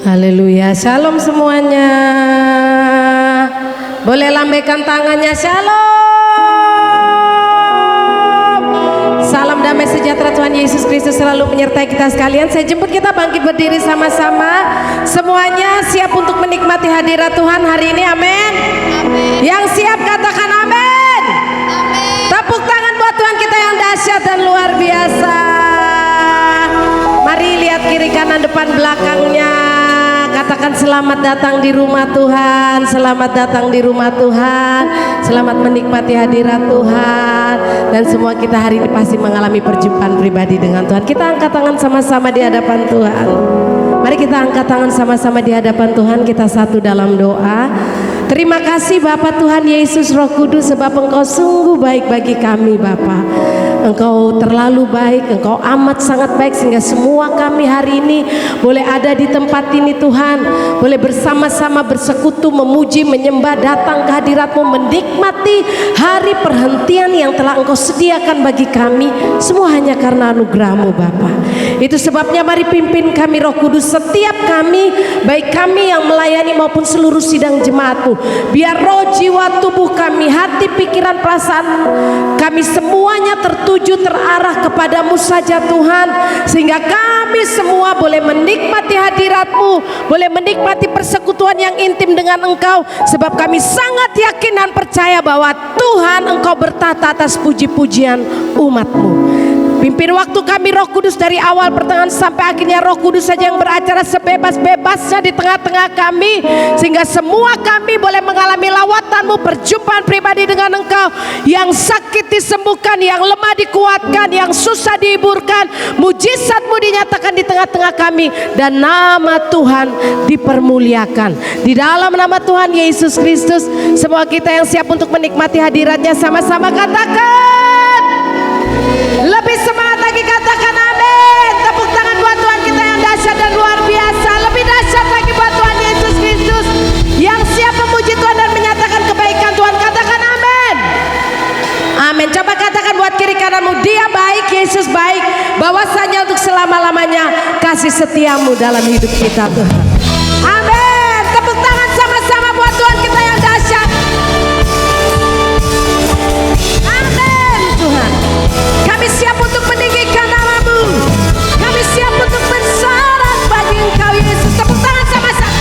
Haleluya, shalom semuanya. Boleh lambaikan tangannya, shalom. Salam damai sejahtera Tuhan Yesus Kristus selalu menyertai kita sekalian. Saya jemput kita bangkit berdiri sama-sama. Semuanya siap untuk menikmati hadirat Tuhan hari ini, amin. Yang siap katakan amin. Tepuk tangan buat Tuhan kita yang dahsyat dan luar biasa. Mari lihat kiri kanan depan belakangnya. Katakan selamat datang di rumah Tuhan, selamat datang di rumah Tuhan, selamat menikmati hadirat Tuhan. Dan semua kita hari ini pasti mengalami perjumpaan pribadi dengan Tuhan. Kita angkat tangan sama-sama di hadapan Tuhan. Mari kita angkat tangan sama-sama di hadapan Tuhan. Kita satu dalam doa. Terima kasih Bapa Tuhan Yesus Roh Kudus, sebab Engkau sungguh baik bagi kami Bapa. Engkau terlalu baik, Engkau amat sangat baik, sehingga semua kami hari ini boleh ada di tempat ini Tuhan, boleh bersama-sama bersekutu, memuji, menyembah, datang ke hadirat-Mu, menikmati hari perhentian yang telah Engkau sediakan bagi kami. Semua hanya karena anugerah-Mu Bapa. Itu sebabnya mari pimpin kami Roh Kudus, setiap kami, baik kami yang melayani maupun seluruh sidang jemaat-Mu. Biar roh, jiwa, tubuh kami, hati, pikiran, perasaan kami semuanya tertuju, terarah kepadamu saja Tuhan, sehingga kami semua boleh menikmati hadirat-Mu, boleh menikmati persekutuan yang intim dengan Engkau, sebab kami sangat yakin dan percaya bahwa Tuhan Engkau bertata atas puji-pujian umat-Mu. Pimpin waktu kami Roh Kudus dari awal pertengahan sampai akhirnya. Roh Kudus saja yang beracara sebebas-bebasnya di tengah-tengah kami, sehingga semua kami boleh mengalami lawatan-Mu, perjumpaan pribadi dengan Engkau. Yang sakit disembuhkan, yang lemah dikuatkan, yang susah dihiburkan, mujizat-Mu dinyatakan di tengah-tengah kami, dan nama Tuhan dipermuliakan. Di dalam nama Tuhan Yesus Kristus, semua kita yang siap untuk menikmati hadirat-Nya sama-sama katakan lebih semangat lagi, katakan amin. Tepuk tangan buat Tuhan kita yang dahsyat dan luar biasa. Lebih dahsyat lagi buat Tuhan Yesus Kristus yang siap memuji Tuhan dan menyatakan kebaikan Tuhan, katakan amin. Amin. Coba katakan buat kiri kananmu, Dia baik, Yesus baik, bahwasanya untuk selama-lamanya kasih setiamu dalam hidup kita Tuhan. Amin. Tepuk tangan sama-sama buat Tuhan kita yang dahsyat. Amin Tuhan. Kami siap untuk meninggikan nama-Mu. Kami siap untuk bersorak bagi Engkau Yesus. Tepuk tangan sama-sama.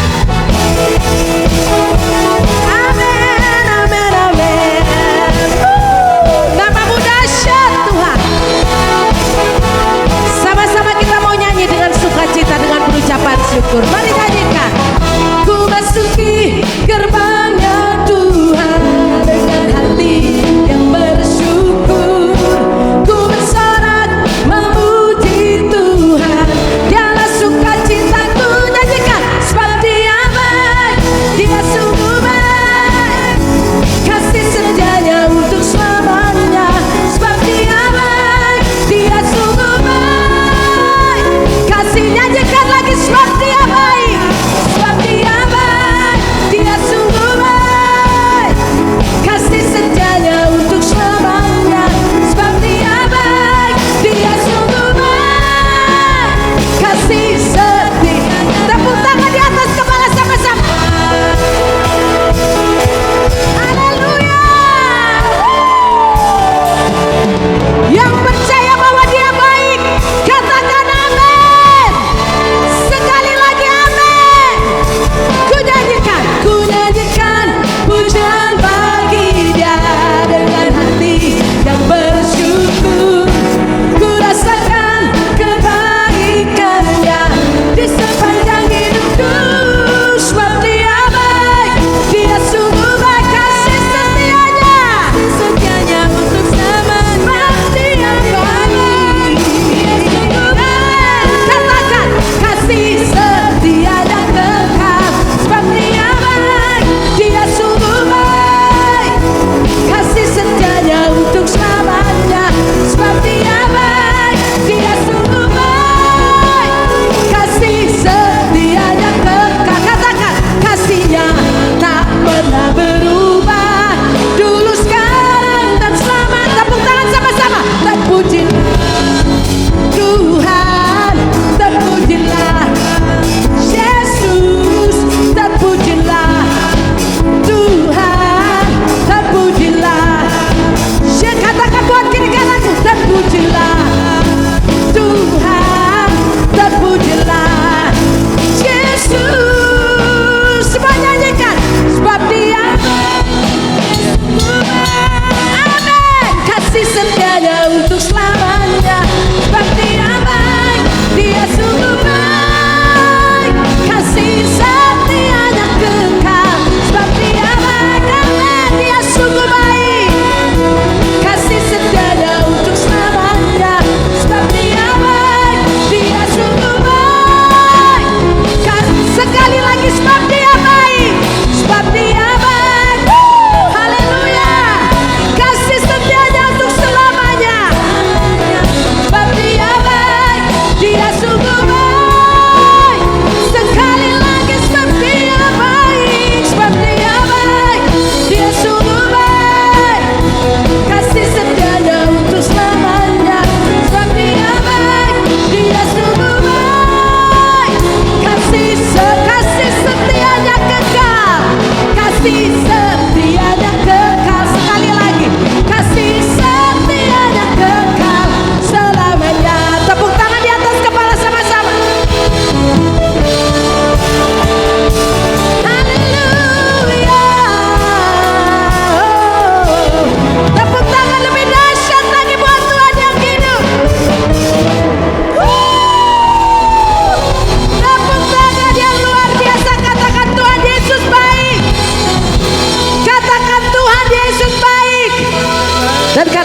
Amin, amin, amin. Nama-Mu dahsyat Tuhan. Sama-sama kita mau nyanyi dengan sukacita, dengan berucapan syukur. Mari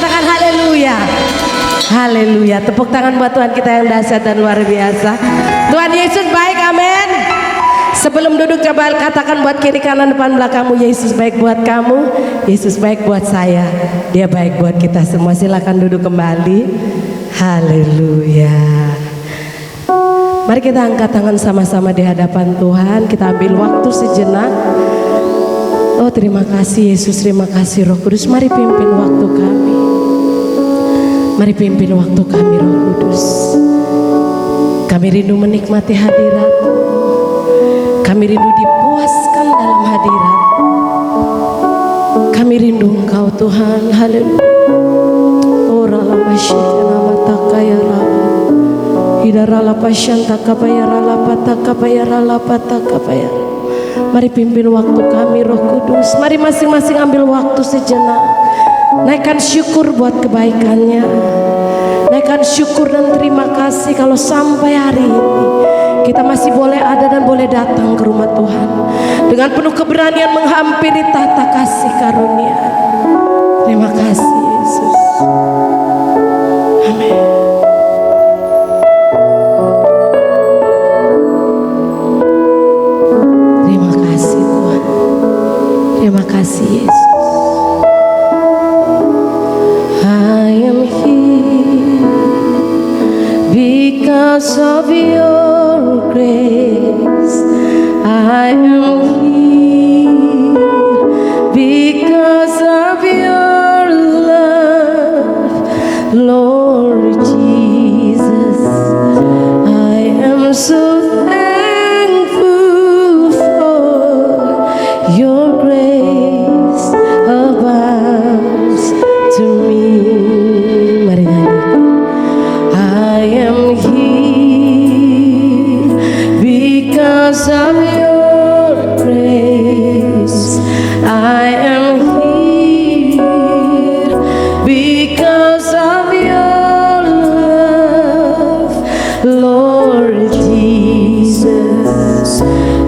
katakan haleluya. Haleluya. Tepuk tangan buat Tuhan kita yang dahsyat dan luar biasa. Tuhan Yesus baik, amin. Sebelum duduk coba katakan buat kiri kanan depan belakangmu, Yesus baik buat kamu, Yesus baik buat saya, Dia baik buat kita semua. Silakan duduk kembali. Haleluya. Mari kita angkat tangan sama-sama di hadapan Tuhan. Kita ambil waktu sejenak. Oh terima kasih Yesus, terima kasih Roh Kudus. Mari pimpin waktu kami. Mari pimpin waktu kami Roh Kudus. Kami rindu menikmati hadirat-Mu. Kami rindu dipuaskan dalam hadirat. Kami rindu Engkau Tuhan. Haleluya. Oh rala masyikana matakaya rala. Hidarala pasyantaka bayarala pataka bayarala pataka bayar. Mari pimpin waktu kami Roh Kudus. Mari masing-masing ambil waktu sejenak. Naikkan syukur buat kebaikannya. Naikkan syukur dan terima kasih kalau sampai hari ini kita masih boleh ada dan boleh datang ke rumah Tuhan dengan penuh keberanian menghampiri tahta kasih karunia. Terima kasih Yesus. Amin. Terima kasih Tuhan. Terima kasih Yesus. I am here because of your grace. I am here because of your love, Lord Jesus. I am so thankful for your grace abounds to me. Mari nyanyikan. I am here because of your grace. I am here because of your love, Lord Jesus.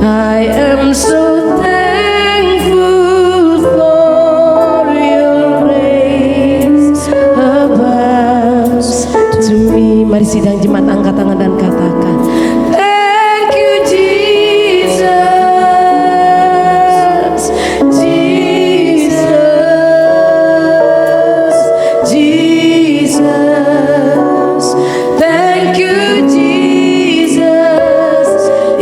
I am so thankful for your grace abounds to me. Mari sidang jemaat angkat tangan dan katakan, thank you Jesus, Jesus, Jesus. Thank you Jesus.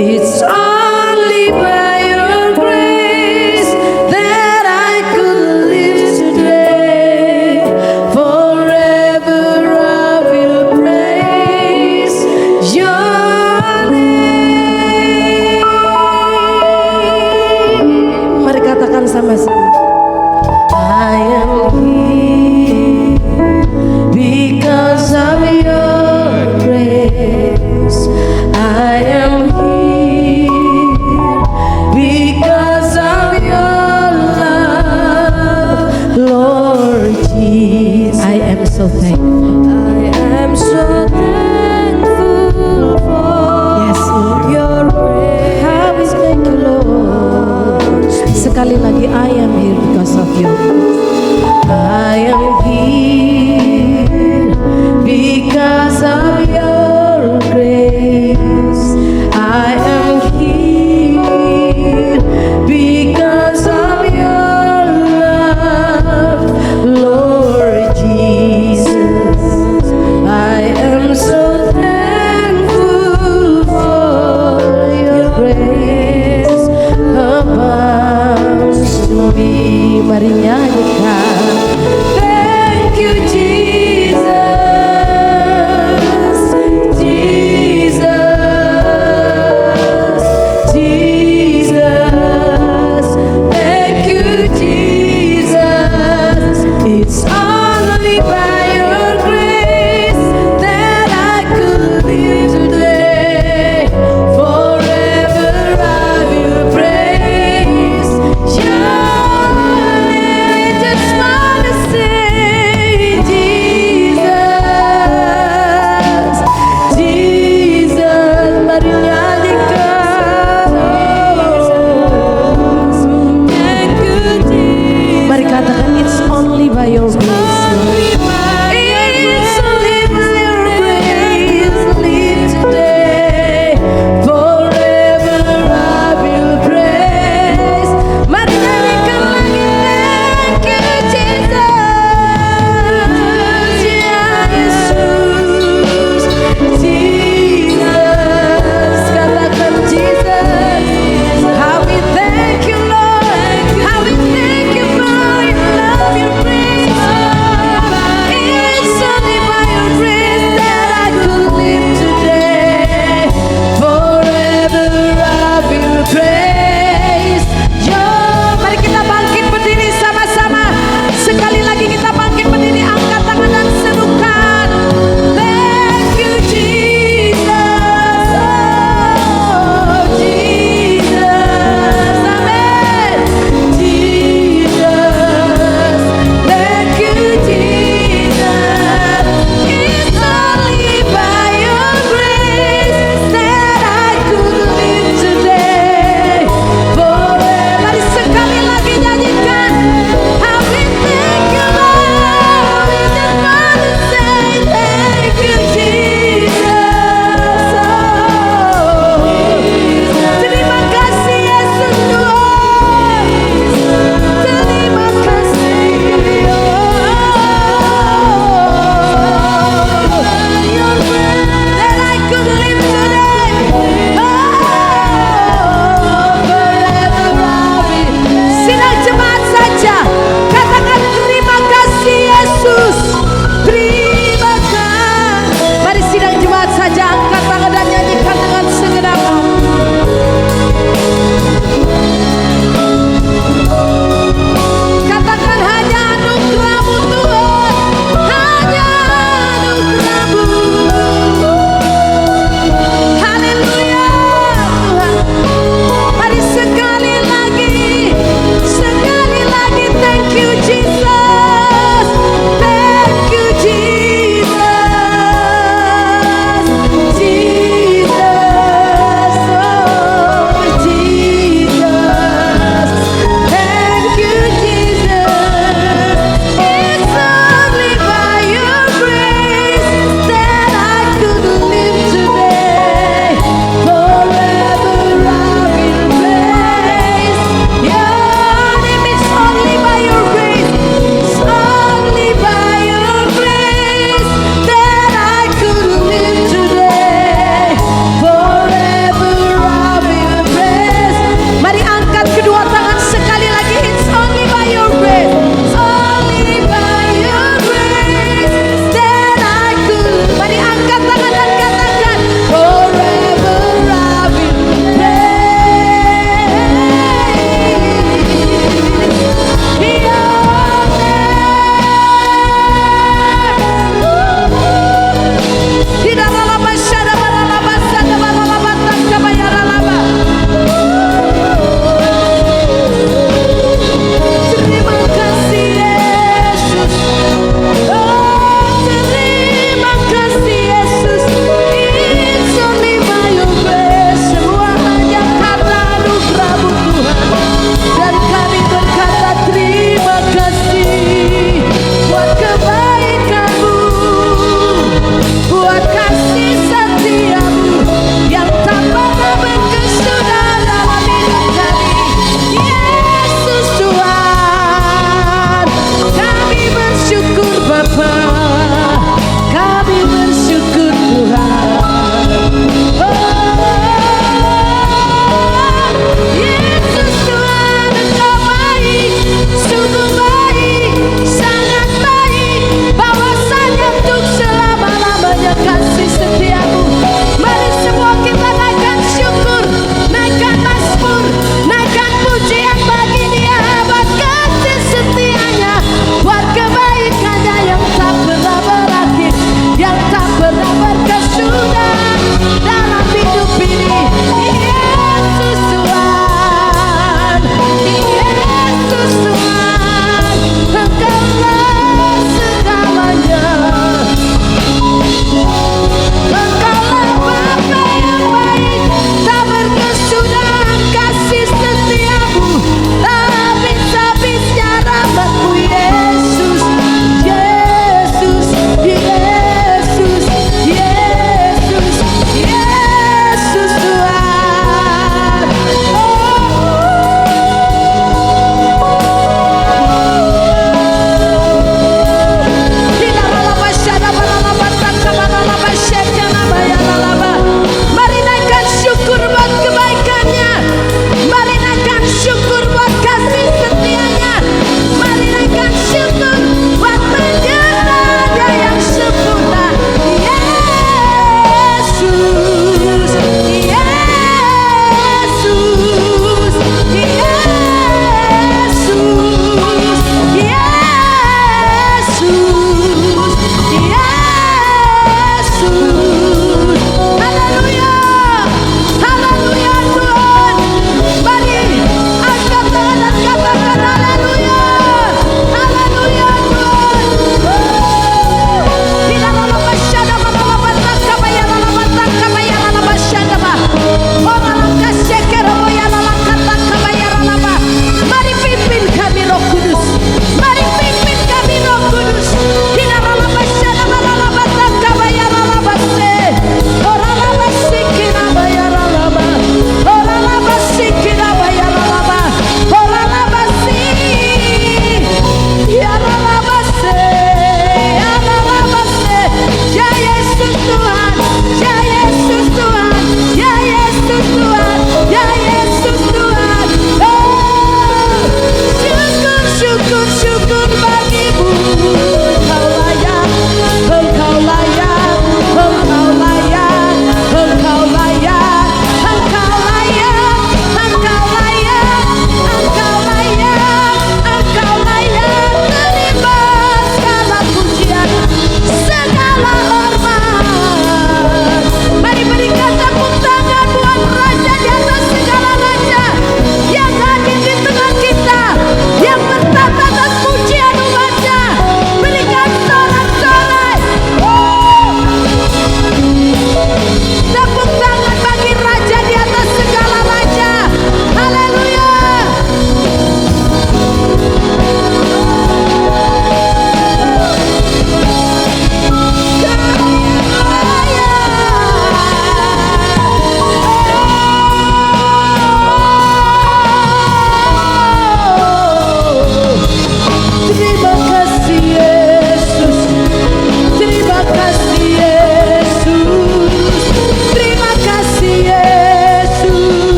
It's only by your grace that I could live today. Forever I will praise your name. Mari katakan sama-sama. I am here because of your grace. I am here because of your love, Lord Jesus. I am so thankful. I am so thankful for yes, Lord. Your grace. How is thank you, Lord. Sekali lagi, I am here because of your grace. I am here because of your grace. I am here because of your love, Lord Jesus. I am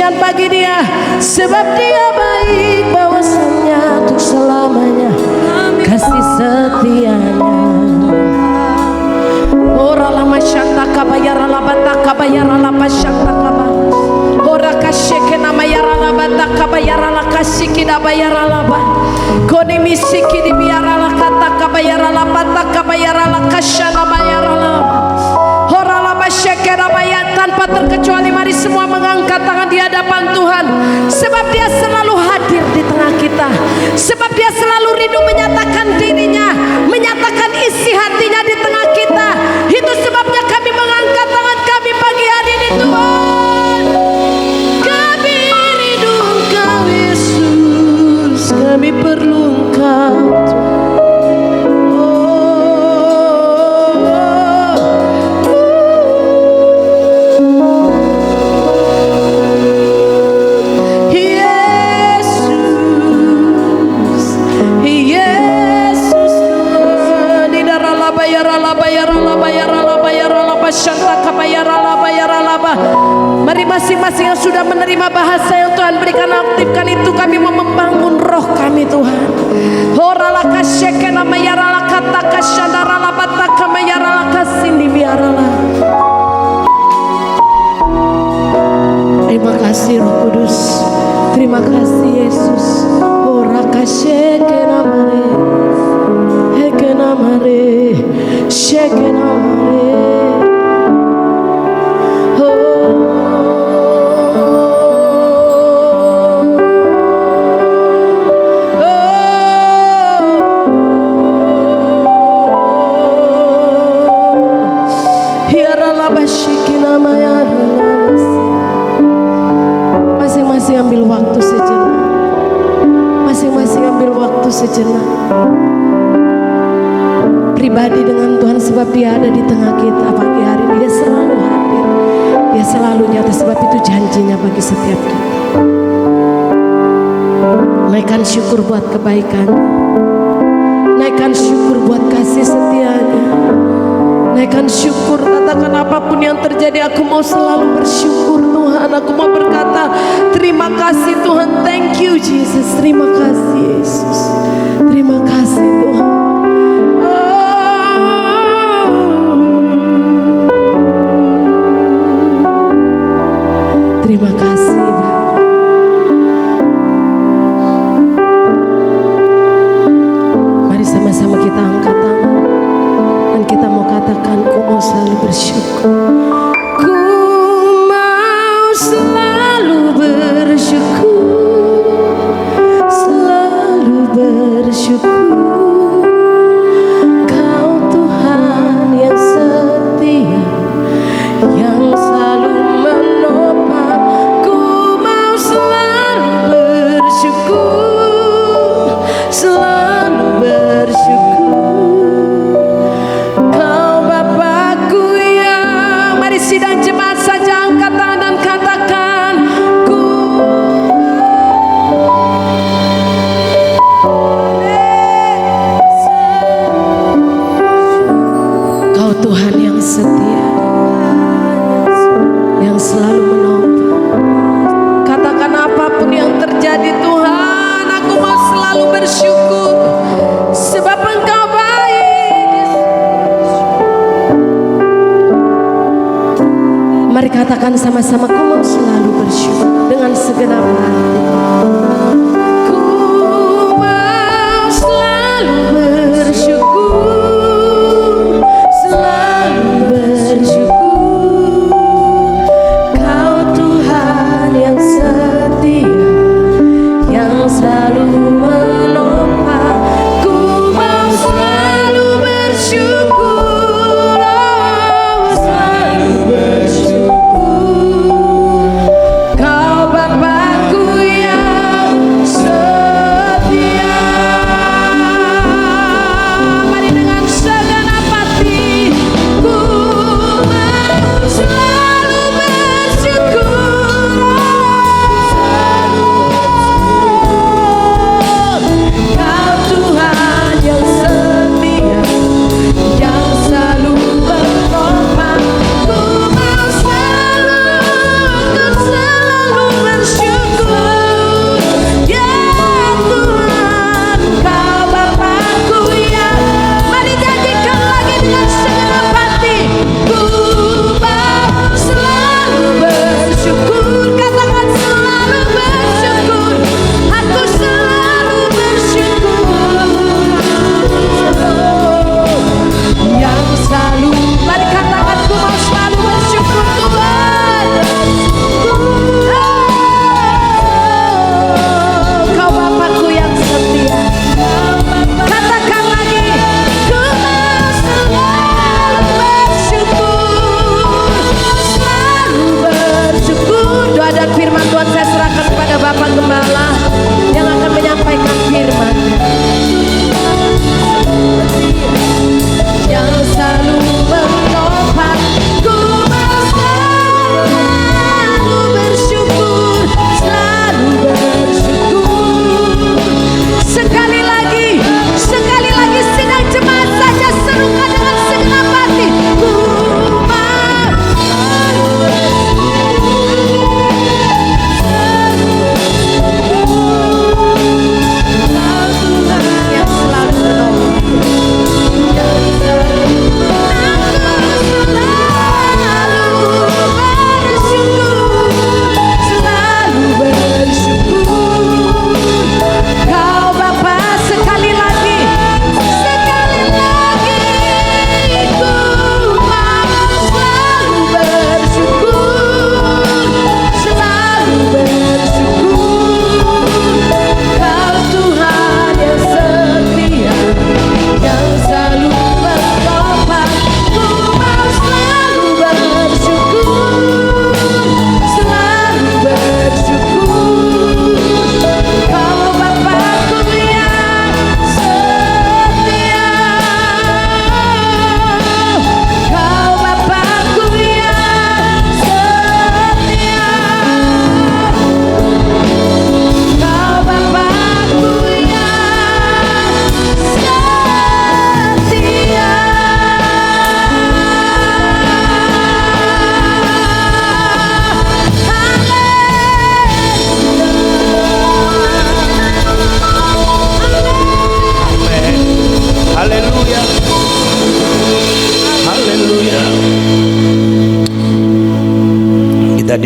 pujian bagi Dia, sebab Dia baik, bahwasanya untuk selamanya kasih setianya. Ora lama syanta kabayara labata kabayara lapa syanta kaba. Ora kasheke nama yara labata kabayara la kashiki da bayara laba. Koni misiki di biara la kata kabayara labata kabayara la kashana bayara laba. Ora lama syeke bayat tanpa terkecuali mari semua mengangkat tangan di hadapan Tuhan, sebab Dia selalu hadir di tengah kita, sebab Dia selalu rindu menyatakan dirinya, menyatakan isi hatinya di tengah kita. Itu sebabnya kami mengangkat tangan kami pagi hari ini, Tuhan. Kami rindu Engkau Yesus, kami perlu Engkau. Mari masing-masing yang sudah menerima bahasa yang Tuhan berikan, aktifkan itu. Kami mau membangun roh kami, Tuhan. Horalaka shekena mayarala kataka shandarala bataka mayarala kasindi biarala. Terima kasih Roh Kudus, terima kasih Yesus. Horaka shekena mare, hekena mare, shekena mare. Masing-masing ambil waktu sejenak, masing-masing ambil waktu sejenak pribadi dengan Tuhan, sebab Dia ada di tengah kita pagi hari ini. Dia selalu hadir, Dia selalu nyata, sebab itu janjinya bagi setiap kita. Naikkan syukur buat kebaikan, naikkan syukur buat kasih setianya, naikkan syukur. Katakan apapun yang terjadi, aku mau selalu bersyukur Tuhan. Aku mau berkata terima kasih Tuhan. Thank you Jesus. Terima kasih Yesus. Terima kasih Tuhan. Terima kasih Bapa. Mari sama-sama kita angkat tangan dan kita mau katakan, ku mau selalu bersyukur. Ku mau selalu bersyukur, selalu bersyukur. Kau Tuhan yang setia, yang selalu menopang. Ku mau selalu bersyukur, selalu bersyukur. Kau Bapakku yang, mari sidang jemaat saja angkat tangan dan katakan, ku Kau Tuhan yang setia, yang selalu menopang. Katakan apapun yang terjadi Tuhan, aku mau selalu bersyukur, sebab Engkau baik. Mari katakan sama-sama, ku mau selalu bersyukur dengan segenap hati. Ku mau selalu bersyukur, selalu bersyukur. Kau Tuhan yang setia, yang selalu menopang. Ku mau selalu bersyukur, oh, selalu bersyukur. Kau Bapakku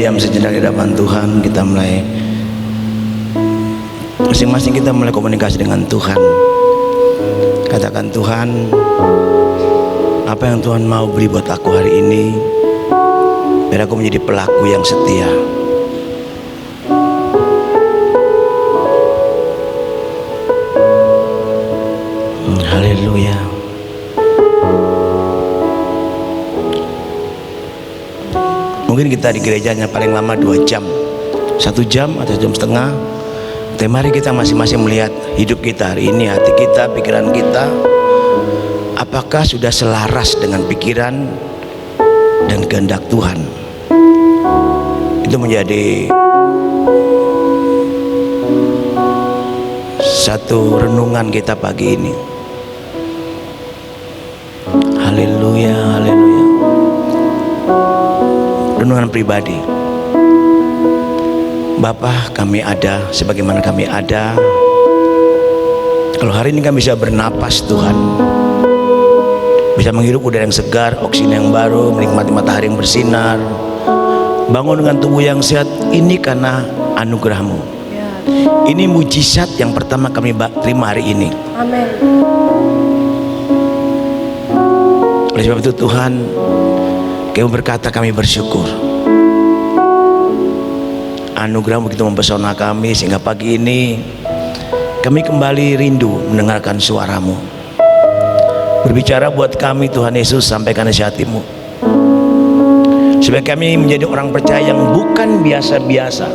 diam sejenak di hadapan Tuhan. Kita mulai masing-masing kita mulai komunikasi dengan Tuhan. Katakan, Tuhan, apa yang Tuhan mau beri buat aku hari ini, biar aku menjadi pelaku yang setia. Haleluya. Mungkin kita di gerejanya paling lama 2 jam, 1 jam atau 1 jam setengah. Tapi mari kita masing-masing melihat hidup kita hari ini, hati kita, pikiran kita, apakah sudah selaras dengan pikiran dan kehendak Tuhan. Itu menjadi satu renungan kita pagi ini. Haleluya, haleluya. Renungan pribadi. Bapa, kami ada sebagaimana kami ada. Kalau hari ini kami bisa bernapas, Tuhan, bisa menghirup udara yang segar, oksigen yang baru, menikmati matahari yang bersinar, bangun dengan tubuh yang sehat, ini karena anugerah-Mu. Ini mujizat yang pertama kami terima hari ini. Amin. Oleh sebab itu Tuhan, kami berkata kami bersyukur. Anugerah-Mu begitu mempesona kami sehingga pagi ini kami kembali rindu mendengarkan suara-Mu. Berbicara buat kami Tuhan Yesus, sampaikan isi hati-Mu supaya kami menjadi orang percaya yang bukan biasa-biasa,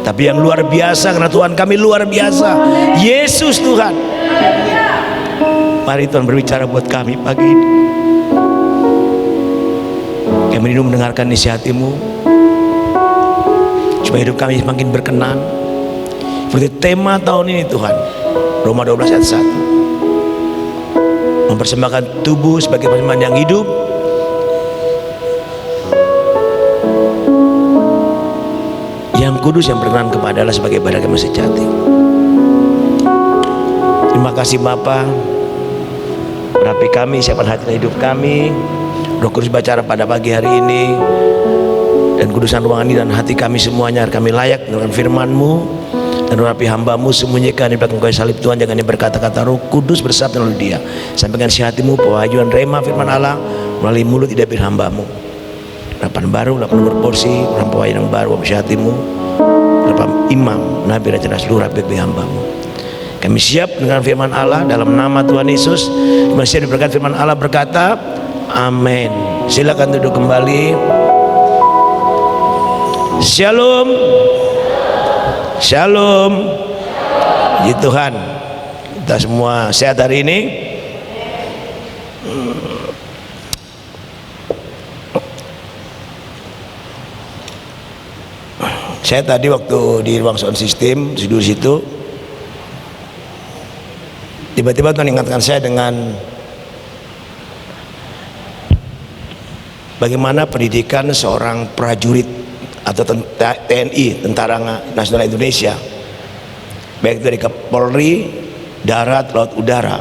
tapi yang luar biasa, karena Tuhan kami luar biasa. Yesus Tuhan. Mari Tuhan berbicara buat kami pagi ini. Kami rindu mendengarkan isi hati-Mu supaya hidup kami semakin berkenan seperti tema tahun ini Tuhan, Roma 12 ayat 1, mempersembahkan tubuh sebagai persembahan yang hidup, yang kudus, yang berkenan kepada Allah sebagai ibadah kami sejati. Terima kasih Bapa, berapi kami, siapkan hati dan hidup kami. Roh Kudus bicara pada pagi hari ini, dan kudusan ruangan ini dan hati kami semuanya, agar kami layak dengan firman-Mu, dan rapi hamba-Mu sembunyikan di belakang kayu salib Tuhan. Jangan dia berkata-kata, Roh Kudus bersabda melalui dia. Sampaikan isi hati-Mu, pewahyuan rema firman Allah melalui mulut tidak hamba-Mu. Harapan baru, harapan berporsi, harapan pewahyuan yang baru, isi hati-Mu, harapan imam, nabi, raja dan seluruh rapi hamba-Mu. Kami siap dengan firman Allah dalam nama Tuhan Yesus. Kami siap diberkati firman Allah, berkata amin. Silakan duduk kembali. Shalom, shalom. Puji Tuhan, kita semua sehat hari ini. Saya tadi waktu di ruang sound system duduk situ, tiba-tiba Tuhan ingatkan saya dengan bagaimana pendidikan seorang prajurit atau TNI, Tentara Nasional Indonesia, baik dari Polri, darat, laut, udara.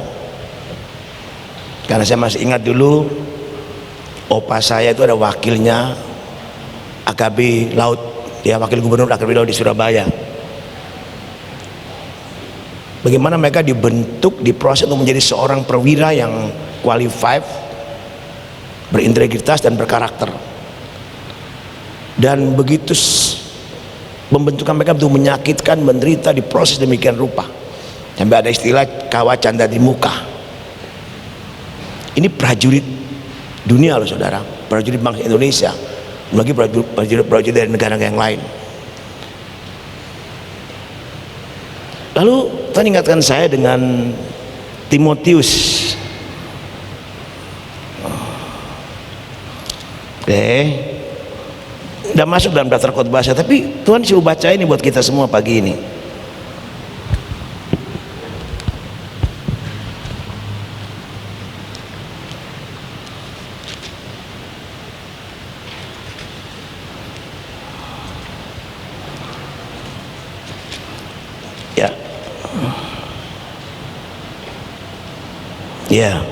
Karena saya masih ingat dulu opa saya itu ada wakilnya AKB Laut, dia wakil gubernur AKB Laut di Surabaya. Bagaimana mereka dibentuk, diproses untuk menjadi seorang perwira yang qualified, berintegritas dan berkarakter. Dan begitu pembentukan mereka begitu menyakitkan, menderita, diproses demikian rupa, sampai ada istilah kawat canda di muka. Ini prajurit dunia loh saudara, prajurit bangsa Indonesia, lagi prajurit dari negara yang lain. Lalu Tuhan ingatkan saya dengan Timotius. Udah masuk dalam daftar khotbah saya, tapi Tuhan suruh baca ini buat kita semua pagi ini. Ya, ya.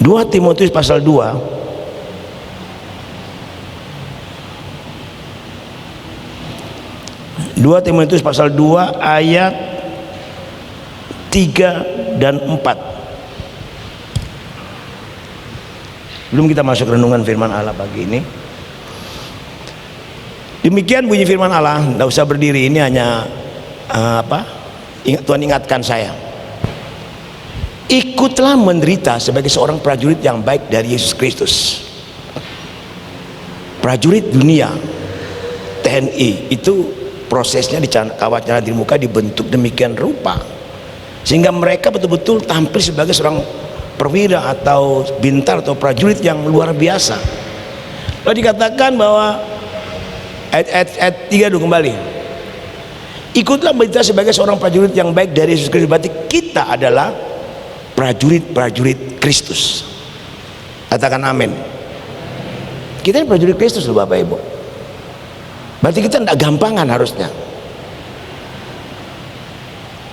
2 Timotius pasal 2 2 Timotius pasal 2 ayat 3 dan 4. Belum kita masuk renungan firman Allah pagi ini. Demikian bunyi firman Allah. Tidak usah berdiri, ini hanya Tuhan ingatkan saya. Ikutlah menderita sebagai seorang prajurit yang baik dari Yesus Kristus. Prajurit dunia, TNI, itu prosesnya di kawatnya di muka dibentuk demikian rupa sehingga mereka betul-betul tampil sebagai seorang perwira atau bintang atau prajurit yang luar biasa. Lalu dikatakan bahwa ayat 3 dulu kembali, ikutlah menderita sebagai seorang prajurit yang baik dari Yesus Kristus. Berarti kita adalah prajurit Kristus. Katakan amin. Kita ini prajurit Kristus loh Bapak Ibu. Berarti kita tidak gampangan harusnya.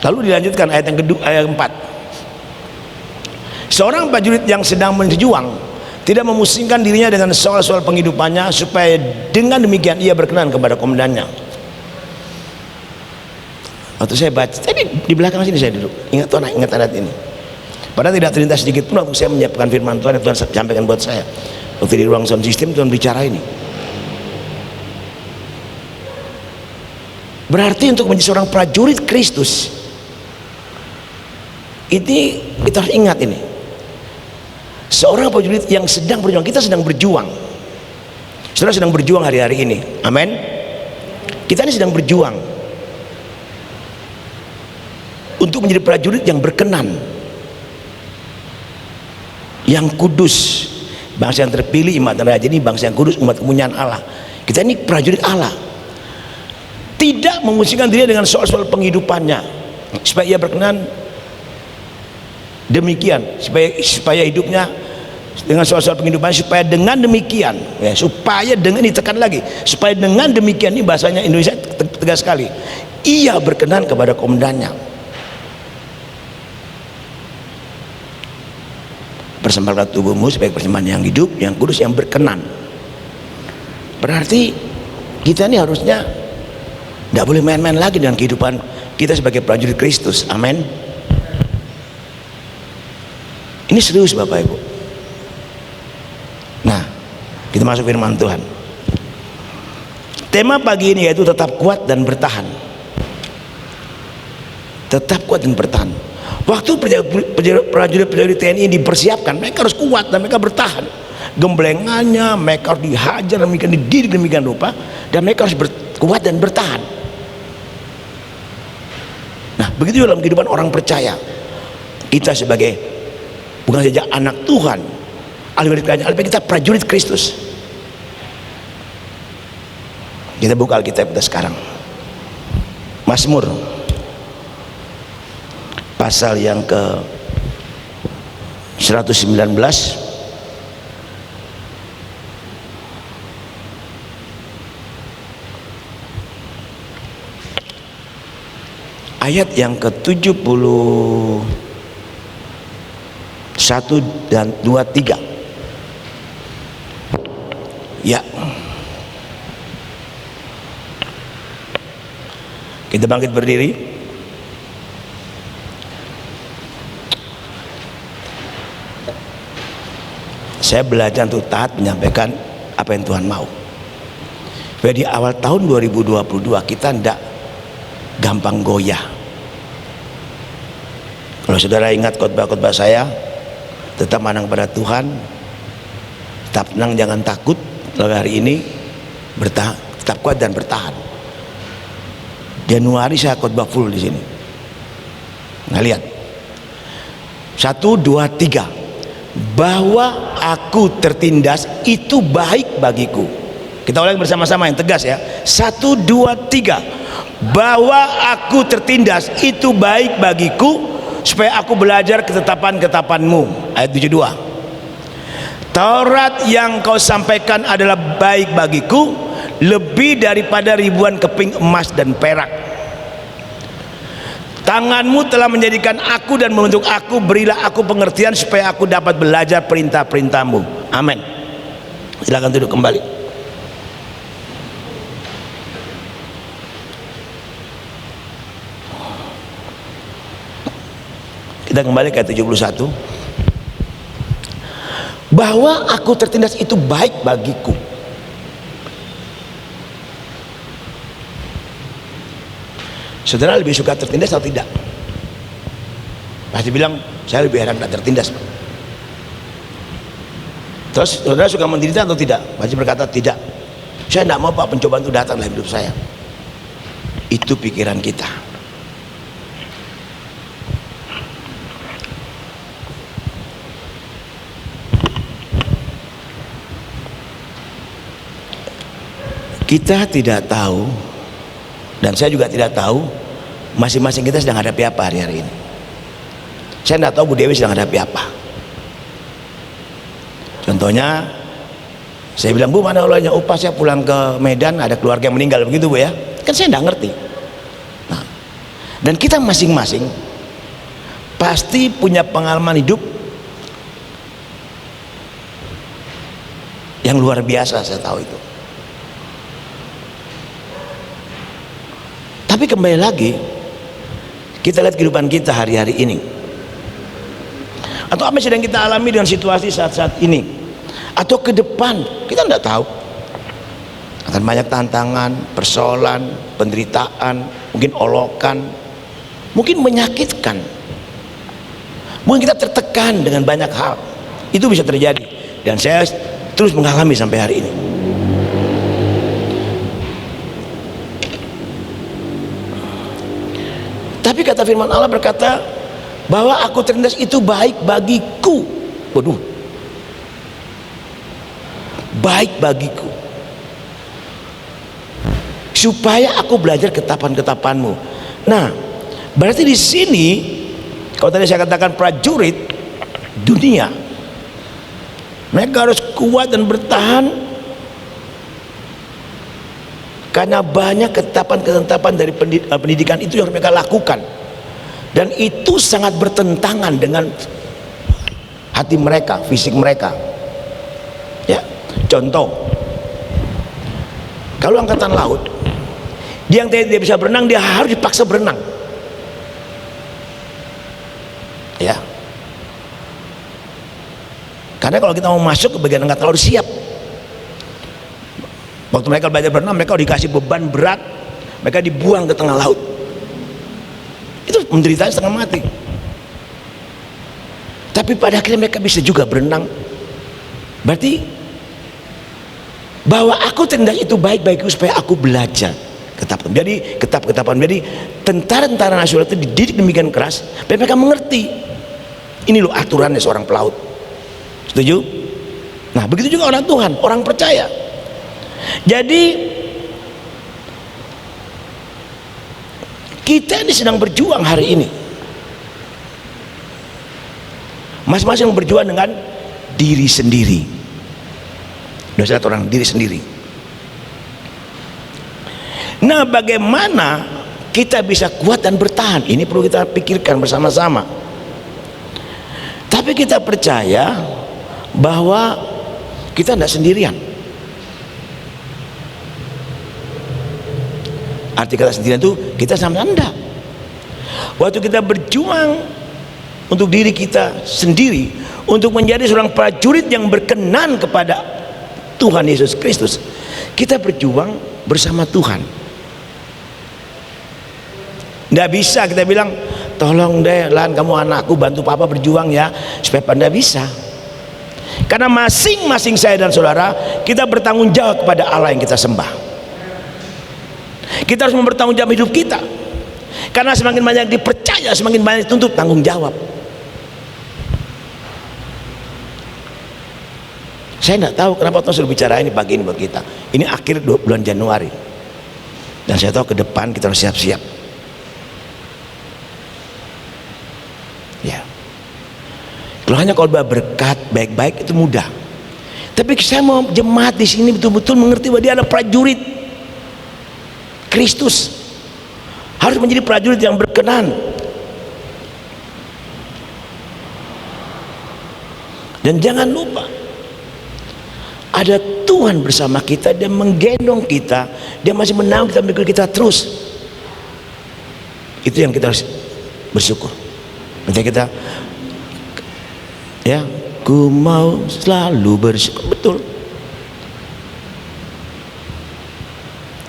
Lalu dilanjutkan ayat yang kedua, ayat 4. Seorang prajurit yang sedang berjuang tidak memusingkan dirinya dengan soal-soal penghidupannya, supaya dengan demikian ia berkenan kepada komandannya. Waktu saya baca, tadi di belakang sini saya duduk, ingat ayat ini. Padahal tidak terlintas sedikit pun waktu saya menyiapkan firman Tuhan yang Tuhan sampaikan buat saya. Waktu di ruang sound system Tuhan bicara ini. Berarti untuk menjadi seorang prajurit Kristus, ini kita harus ingat ini. Seorang prajurit yang sedang berjuang, kita sedang berjuang. Saudara sedang berjuang hari-hari ini. Amin. Kita ini sedang berjuang untuk menjadi prajurit yang berkenan, yang kudus, bangsa yang terpilih, umat raja ini bangsa yang kudus, umat kepunyaan Allah. Kita ini prajurit Allah, tidak memusingkan diri dengan soal-soal penghidupannya, supaya ia berkenan. Demikian supaya hidupnya dengan soal-soal penghidupan, supaya dengan demikian ya, supaya dengan ditekan lagi, supaya dengan demikian, ini bahasanya Indonesia tegas sekali, ia berkenan kepada komandannya. Persembahkan tubuhmu sebagai persembahan yang hidup, yang kudus, yang berkenan. Berarti kita ini harusnya tidak boleh main-main lagi dengan kehidupan kita sebagai prajurit Kristus. Amin. Ini serius Bapak Ibu. Nah, kita masuk firman Tuhan. Tema pagi ini yaitu tetap kuat dan bertahan. Tetap kuat dan bertahan. Waktu prajurit TNI dipersiapkan, mereka harus kuat dan mereka bertahan. Gemblengannya mereka harus dihajar, demikian dididik demikian rupa, dan mereka harus kuat dan bertahan. Nah, begitu dalam kehidupan orang percaya. Kita sebagai bukan saja anak Tuhan, ahli kerajaan Allah, kita prajurit Kristus. Kita buka Alkitab kita sekarang. Mazmur pasal yang ke 119 ayat yang ke 71 dan 23. Ya, kita bangkit berdiri. Saya belajar untuk taat menyampaikan apa yang Tuhan mau. Jadi awal tahun 2022 kita tidak gampang goyah. Kalau saudara ingat khotbah-khotbah saya, tetap mandang pada Tuhan, tetap tenang, jangan takut. Lalu hari ini bertahan, tetap kuat dan bertahan. Januari saya khotbah full di sini. Nah lihat, 1, 2, 3. Bahwa aku tertindas itu baik bagiku. Kita ulangi bersama-sama yang tegas ya. 1, 2, 3. Bahwa aku tertindas itu baik bagiku, supaya aku belajar ketetapan-ketetapanmu. Ayat 72. Taurat yang kau sampaikan adalah baik bagiku, lebih daripada ribuan keping emas dan perak. Tanganmu telah menjadikan aku dan membentuk aku, berilah aku pengertian supaya aku dapat belajar perintah-perintahmu. Amin. Silakan duduk kembali. Kita kembali ke ayat 71. Bahwa aku tertindas itu baik bagiku. Saudara lebih suka tertindas atau tidak? Pasti bilang, saya lebih enak tidak tertindas. Terus saudara suka menderita atau tidak? Pasti berkata, tidak. Saya tidak mau Pak pencobaan itu datang dalam hidup saya. Itu pikiran kita. Kita tidak tahu, dan saya juga tidak tahu masing-masing kita sedang hadapi apa hari-hari ini. Saya tidak tahu Bu Dewi sedang hadapi apa. Contohnya, saya bilang, Bu mana ulahnya? Pas saya pulang ke Medan ada keluarga yang meninggal, begitu Bu ya. Kan saya tidak ngerti. Nah, dan kita masing-masing pasti punya pengalaman hidup yang luar biasa, saya tahu itu. Tapi kembali lagi, kita lihat kehidupan kita hari-hari ini, atau apa yang sedang kita alami dengan situasi saat-saat ini, atau ke depan, kita tidak tahu. Akan banyak tantangan, persoalan, penderitaan, mungkin olokan, mungkin menyakitkan, mungkin kita tertekan dengan banyak hal. Itu bisa terjadi, dan saya terus mengalami sampai hari ini. Tapi kata firman Allah berkata bahwa aku tertindas itu baik bagiku. Waduh, baik bagiku, supaya aku belajar ketapan-ketapanmu. Nah, berarti di sini, kalau tadi saya katakan prajurit dunia, mereka harus kuat dan bertahan karena banyak ketetapan-ketetapan dari pendidikan itu yang mereka lakukan, dan itu sangat bertentangan dengan hati mereka, fisik mereka. Ya, contoh, kalau angkatan laut, dia yang tidak bisa berenang, dia harus dipaksa berenang. Ya, karena kalau kita mau masuk ke bagian angkatan laut, siap. Waktu mereka belajar berenang, mereka dikasih beban berat, mereka dibuang ke tengah laut. Itu penderitaan setengah mati. Tapi pada akhirnya mereka bisa juga berenang. Berarti bahwa aku tertindas itu baik bagiku supaya aku belajar ketapan. Jadi ketapan. Jadi tentara-tentara nasional itu dididik demikian keras, supaya mereka mengerti. Ini loh aturannya seorang pelaut. Setuju? Nah, begitu juga orang Tuhan, orang percaya. Jadi kita ini sedang berjuang hari ini. Masing-masing berjuang dengan diri sendiri. Dosa orang diri sendiri. Nah, bagaimana kita bisa kuat dan bertahan? Ini perlu kita pikirkan bersama-sama. Tapi kita percaya bahwa kita tidak sendirian. Arti kata sendirian itu kita sama Anda. Waktu kita berjuang untuk diri kita sendiri, untuk menjadi seorang prajurit yang berkenan kepada Tuhan Yesus Kristus, kita berjuang bersama Tuhan. Tidak bisa kita bilang, tolong deh Lan, kamu anakku, bantu papa berjuang ya, supaya Anda bisa. Karena masing-masing saya dan saudara, kita bertanggung jawab kepada Allah yang kita sembah. Kita harus mempertanggung jawab hidup kita, karena semakin banyak dipercaya, semakin banyak dituntut tanggung jawab. Saya tidak tahu kenapa Tuhan sudah bicara ini pagi ini buat kita. Ini akhir bulan Januari, dan saya tahu ke depan kita harus siap-siap. Ya, kalau hanya kalau berkat baik-baik itu mudah. Tapi saya mau jemaat di sini betul-betul mengerti bahwa dia adalah prajurit Kristus, harus menjadi prajurit yang berkenan. Dan jangan lupa, ada Tuhan bersama kita, dia menggendong kita, dia masih menanggung kita, memikul kita terus. Itu yang kita harus bersyukur. Nanti kita, ya, ku mau selalu bersyukur. Betul.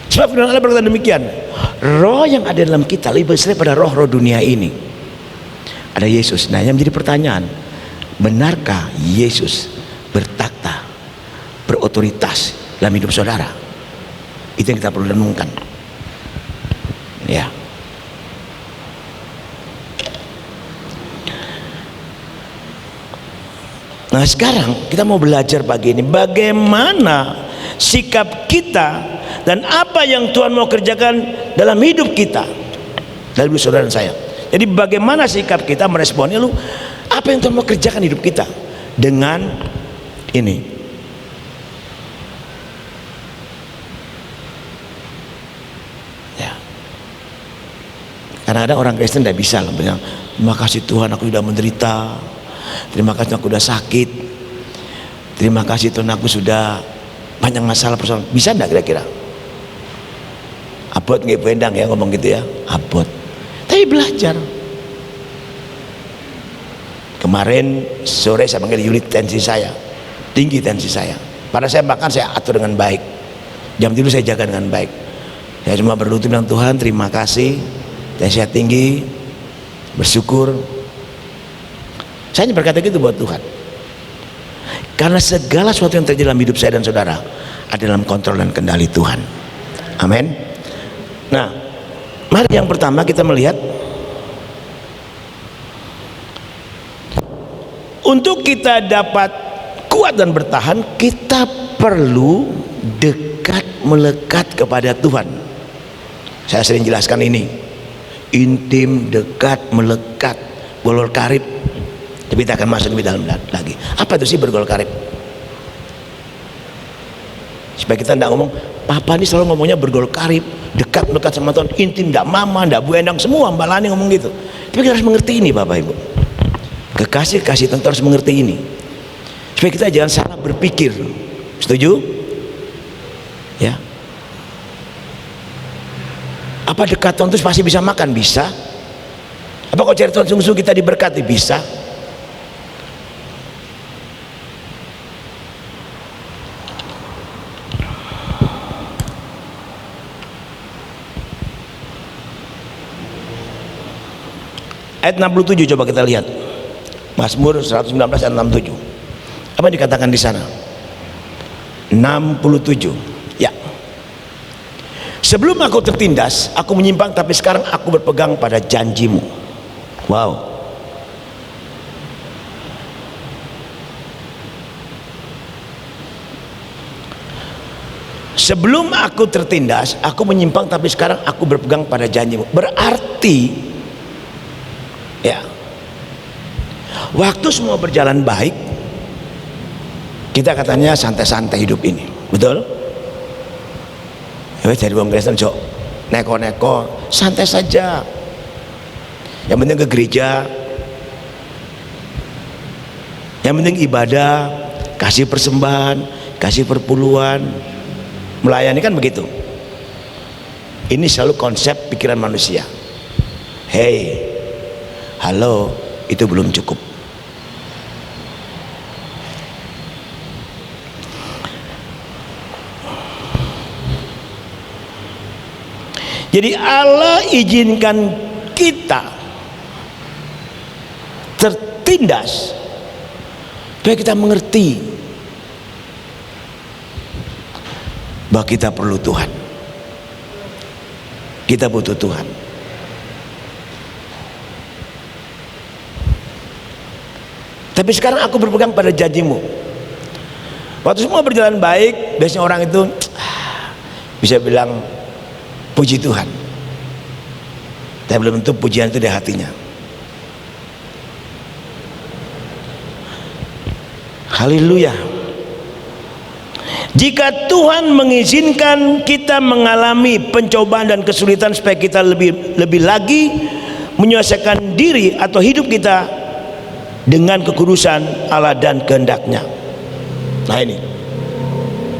Sebab firman Allah berkata demikian, roh yang ada dalam kita lebih besar pada roh-roh dunia ini. Ada Yesus. Nah, yang menjadi pertanyaan, benarkah Yesus bertakhta, berotoritas dalam hidup saudara? Itu yang kita perlu renungkan. Ya. Nah, sekarang kita mau belajar pagi ini bagaimana sikap kita dan apa yang Tuhan mau kerjakan dalam hidup kita, dalam hidup saudara dan saya. Jadi bagaimana sikap kita meresponnya, lu apa yang Tuhan mau kerjakan hidup kita dengan ini. Ya. Karena ada orang Kristen tidak bisa lah bilang, terima kasih Tuhan aku sudah menderita, terima kasih aku sudah sakit, terima kasih Tuhan aku sudah banyak masalah persoalan. Bisa enggak kira-kira? Abot nggak pendang ya ngomong gitu ya, abot. Tapi belajar. Kemarin sore saya panggil unit tensi saya, tinggi tensi saya. Pada saya makan saya atur dengan baik, jam tidur saya jaga dengan baik. Saya cuma berlutut bilang Tuhan terima kasih, tensi saya tinggi, bersyukur. Saya hanya berkata gitu buat Tuhan. Karena segala sesuatu yang terjadi dalam hidup saya dan saudara ada dalam kontrol dan kendali Tuhan. Amin. Nah, mari yang pertama kita melihat, untuk kita dapat kuat dan bertahan, kita perlu dekat melekat kepada Tuhan. Saya sering jelaskan ini, intim, dekat, melekat, bergol karib. Tapi kita akan masuk lebih dalam lagi. Apa itu sih bergol karib? Supaya kita tidak ngomong, Papa ini selalu ngomongnya bergol karib, dekat melekat sama Tuhan, intim, tidak mama, tidak bu endang, semua Mbak Lani ngomong gitu. Tapi kita harus mengerti ini Bapak Ibu. Kekasih tentu harus mengerti ini, supaya kita jangan salah berpikir. Setuju? Ya. Apa dekat Tuhan itu pasti bisa makan? Bisa. Apa kalau cari Tuhan sungguh-sungguh kita diberkati? Bisa. Ayat 67 coba kita lihat. Mazmur 119 ayat 67. Apa yang dikatakan di sana? 67. Ya. Sebelum aku tertindas, aku menyimpang, tapi sekarang aku berpegang pada janjimu. Wow. Sebelum aku tertindas, aku menyimpang, tapi sekarang aku berpegang pada janjimu. Berarti ya, waktu semua berjalan baik, kita katanya santai-santai hidup ini, betul? Ya, jadi orang Kristen cok, neko-neko, santai saja. Yang penting ke gereja, yang penting ibadah, kasih persembahan, kasih perpuluhan, melayani, kan begitu. Ini selalu konsep pikiran manusia. Hey, halo, itu belum cukup. Jadi Allah izinkan kita tertindas supaya kita mengerti bahwa kita perlu Tuhan, kita butuh Tuhan. Tapi sekarang aku berpegang pada janjimu. Waktu semua berjalan baik, biasanya orang itu bisa bilang puji Tuhan, tapi belum tentu pujian itu di hatinya. Haleluya. Jika Tuhan mengizinkan kita mengalami pencobaan dan kesulitan supaya kita lebih lagi menyelesaikan diri atau hidup kita dengan kekudusan Allah dan kehendaknya. Nah,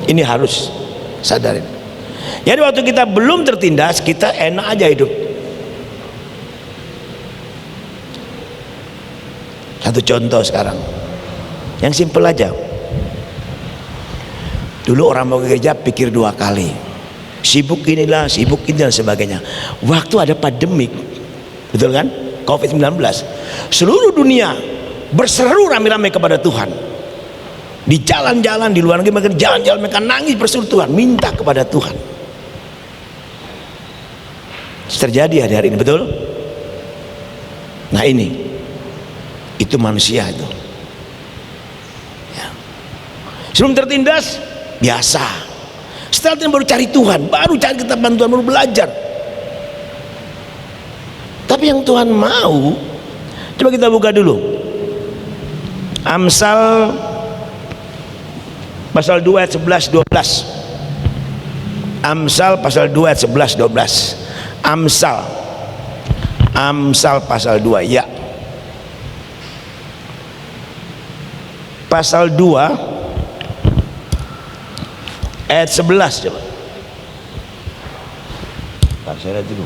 ini harus sadarin. Jadi waktu kita belum tertindas, kita enak aja hidup. Satu contoh sekarang, yang simpel aja. Dulu orang mau ke gereja pikir 2 kali, sibuk inilah, sibuk ini dan sebagainya. Waktu ada pandemik, betul kan, COVID-19, seluruh dunia berseru rame-rame kepada Tuhan. Di jalan-jalan, di luar negeri mereka jalan-jalan, mereka nangis berseru Tuhan, minta kepada Tuhan. Terjadi hari ini, betul? Nah ini, itu manusia itu. Ya. Sebelum tertindas, biasa. Setelah itu baru cari Tuhan, baru cari kitab bantuan, baru belajar. Tapi yang Tuhan mau, coba kita buka dulu Amsal pasal 2 ayat 11-12. Amsal pasal 2 ayat 11-12. Amsal pasal 2, ya. Pasal 2 ayat 11 coba. Saya lihat dulu.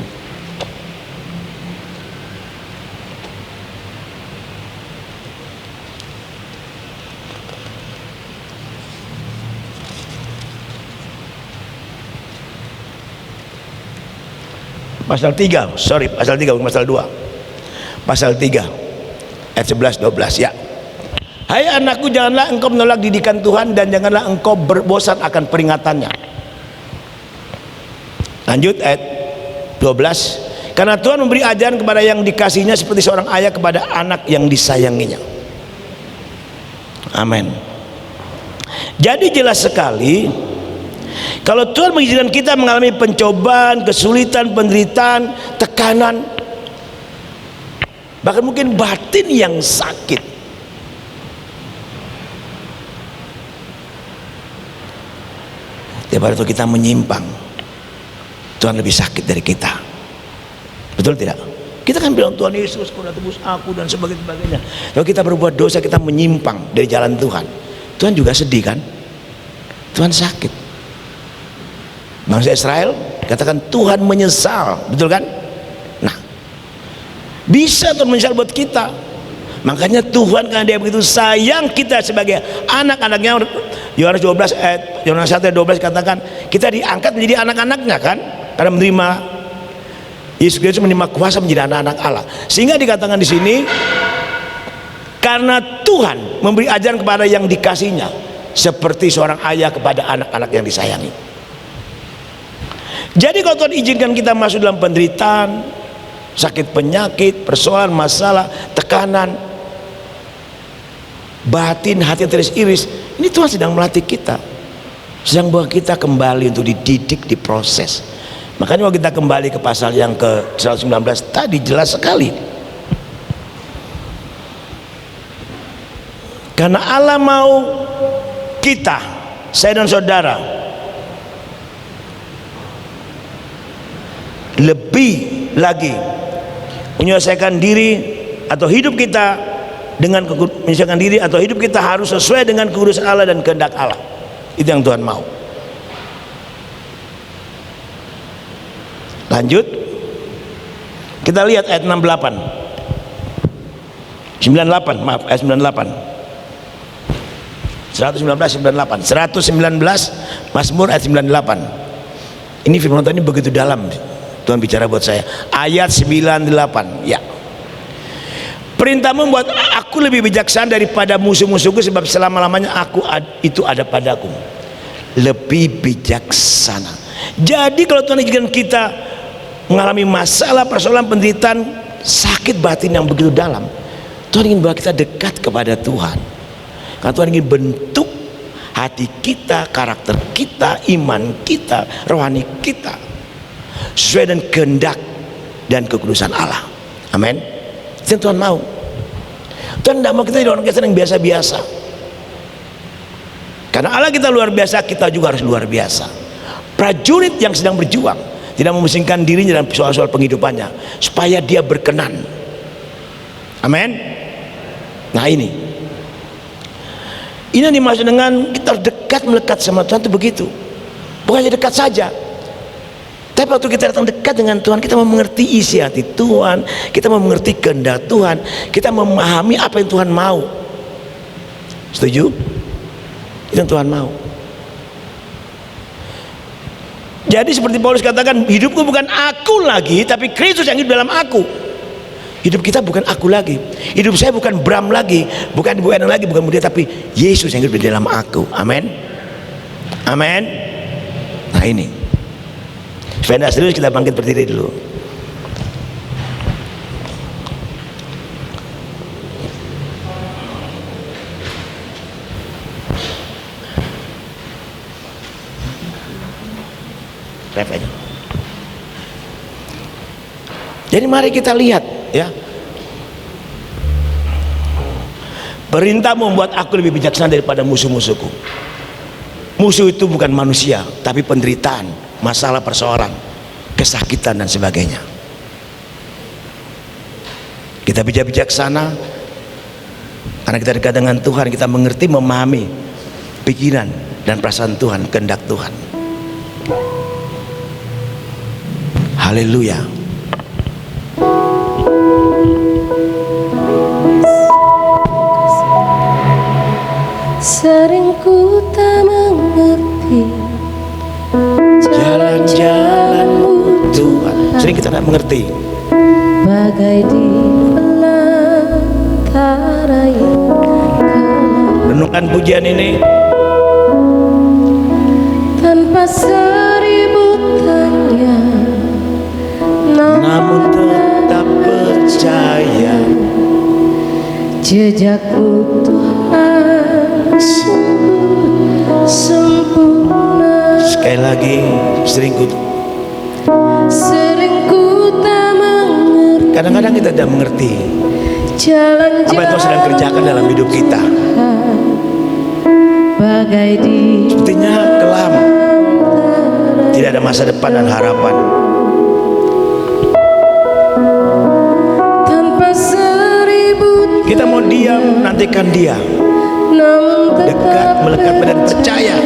Pasal 3, pasal 3 bukan pasal 2. Pasal 3 ayat 11-12, ya. Hai anakku, janganlah engkau menolak didikan Tuhan, dan janganlah engkau berbosan akan peringatannya. Lanjut ayat 12. Karena Tuhan memberi ajaran kepada yang dikasihnya seperti seorang ayah kepada anak yang disayanginya. Amin. Jadi jelas sekali, kalau Tuhan mengizinkan kita mengalami pencobaan, kesulitan, penderitaan, tekanan, bahkan mungkin batin yang sakit, tiap hari itu kita menyimpang, Tuhan lebih sakit dari kita. Betul tidak? Kita kan bilang Tuhan Yesus, kau dah tebus aku dan sebagainya. Kalau kita berbuat dosa, kita menyimpang dari jalan Tuhan, Tuhan juga sedih kan? Tuhan sakit. Bangsa Israel katakan Tuhan menyesal, betul kan? Nah, bisa Tuhan menyesal buat kita. Makanya Tuhan, karena Dia begitu sayang kita sebagai anak-anaknya, Yohanes 12 ayat Yohanes 1 ayat 12 katakan kita diangkat menjadi anak-anaknya kan, karena menerima Yesus Kristus, menerima kuasa menjadi anak-anak Allah. Sehingga dikatakan di sini, karena Tuhan memberi ajaran kepada yang dikasihnya seperti seorang ayah kepada anak-anak yang disayangi. Jadi kalau Tuhan izinkan kita masuk dalam penderitaan, sakit penyakit, persoalan, masalah, tekanan, batin, hati yang teriris-iris, ini Tuhan sedang melatih kita, sedang bawa kita kembali untuk dididik, diproses. Makanya kalau kita kembali ke pasal yang ke 119 tadi, jelas sekali. Karena Allah mau kita, saya dan saudara, lebih lagi menyelesaikan diri atau hidup kita dengan menyelesaikan diri atau hidup kita harus sesuai dengan kekudusan Allah dan kehendak Allah. Itu yang Tuhan mau. Lanjut, kita lihat ayat 98, 98, maaf, ayat 98, 119 Mazmur ayat 98. Ini firman Tuhan ini begitu dalam, Tuhan bicara buat saya. Ayat 98, ya. Perintahmu membuat aku lebih bijaksana daripada musuh-musuhku, sebab selama-lamanya itu ada padaku. Lebih bijaksana. Jadi kalau Tuhan izinkan kita mengalami masalah, persoalan, penderitaan, sakit batin yang begitu dalam, Tuhan ingin bawa kita dekat kepada Tuhan. Karena Tuhan ingin bentuk hati kita, karakter kita, iman kita, rohani kita sesuai dengan kehendak dan kekudusan Allah. Amin. Itu yang Tuhan mau. Tuhan tidak mau kita jadi orang Kristen yang biasa-biasa. Karena Allah kita luar biasa, kita juga harus luar biasa. Prajurit yang sedang berjuang, tidak memusingkan dirinya dalam soal-soal penghidupannya, supaya dia berkenan. Amin. Nah ini yang dimaksud dengan kita dekat, melekat sama Tuhan itu begitu. Bukan hanya dekat saja, Tapi waktu kita datang dekat dengan Tuhan, kita mau mengerti isi hati Tuhan, kita mau mengerti kehendak Tuhan, kita memahami apa yang Tuhan mau. Setuju? Itu yang Tuhan mau. Jadi seperti Paulus katakan, hidupku bukan aku lagi, tapi Kristus yang hidup dalam aku. Hidup kita bukan aku lagi. Hidup saya bukan Bram lagi, bukan Ibu Ena lagi, bukan Mudia, tapi Yesus yang hidup di dalam aku. Amin. Amin. Nah ini. Supaya tidak serius, kita bangkit berdiri dulu. Refanya. Jadi mari kita lihat ya. Perintah membuat aku lebih bijaksana daripada musuh-musuhku. Musuh itu bukan manusia, tapi penderitaan, masalah persoalan, kesakitan dan sebagainya. Kita bijaksana karena kita dekat dengan Tuhan, kita mengerti, memahami pikiran dan perasaan Tuhan, kehendak Tuhan. Haleluya. Sering ku tak mengerti jalan-jalan-Mu Tuhan. Sering kita tak mengerti. Bagai di belantara yang gelap. Renungkan pujian ini. Tanpa seribu tanya, Namun tetap percaya. jejakmu Tuhan sungguh sempurna. Sekali lagi, sering ku tak mengerti. kadang-kadang kita tidak mengerti Jalan-jalan apa yang Tuhan sedang kerjakan dalam hidup kita. Bagai di Sepertinya kelam, tidak ada masa depan dan harapan. tanpa seribu Kita mau diam, nantikan Dia. namun Dekat, melekat dan percaya.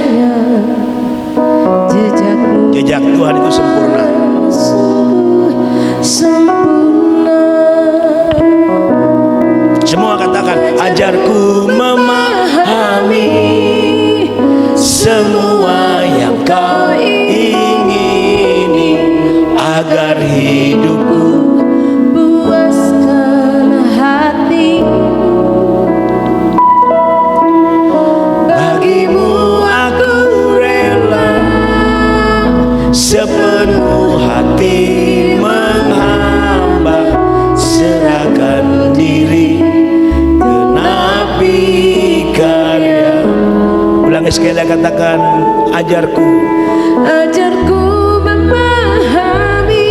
jejakmu Jejak Tuhan itu sempurna. sungguh sempurna. Semua katakan, ajarku memahami semua yang Kau ingini, agar hidupku Puaskan hati bagimu aku rela, sepenuh hati menghamba, serahkan diri genapi karya. Ulangi sekali lagi, katakan, ajarku memahami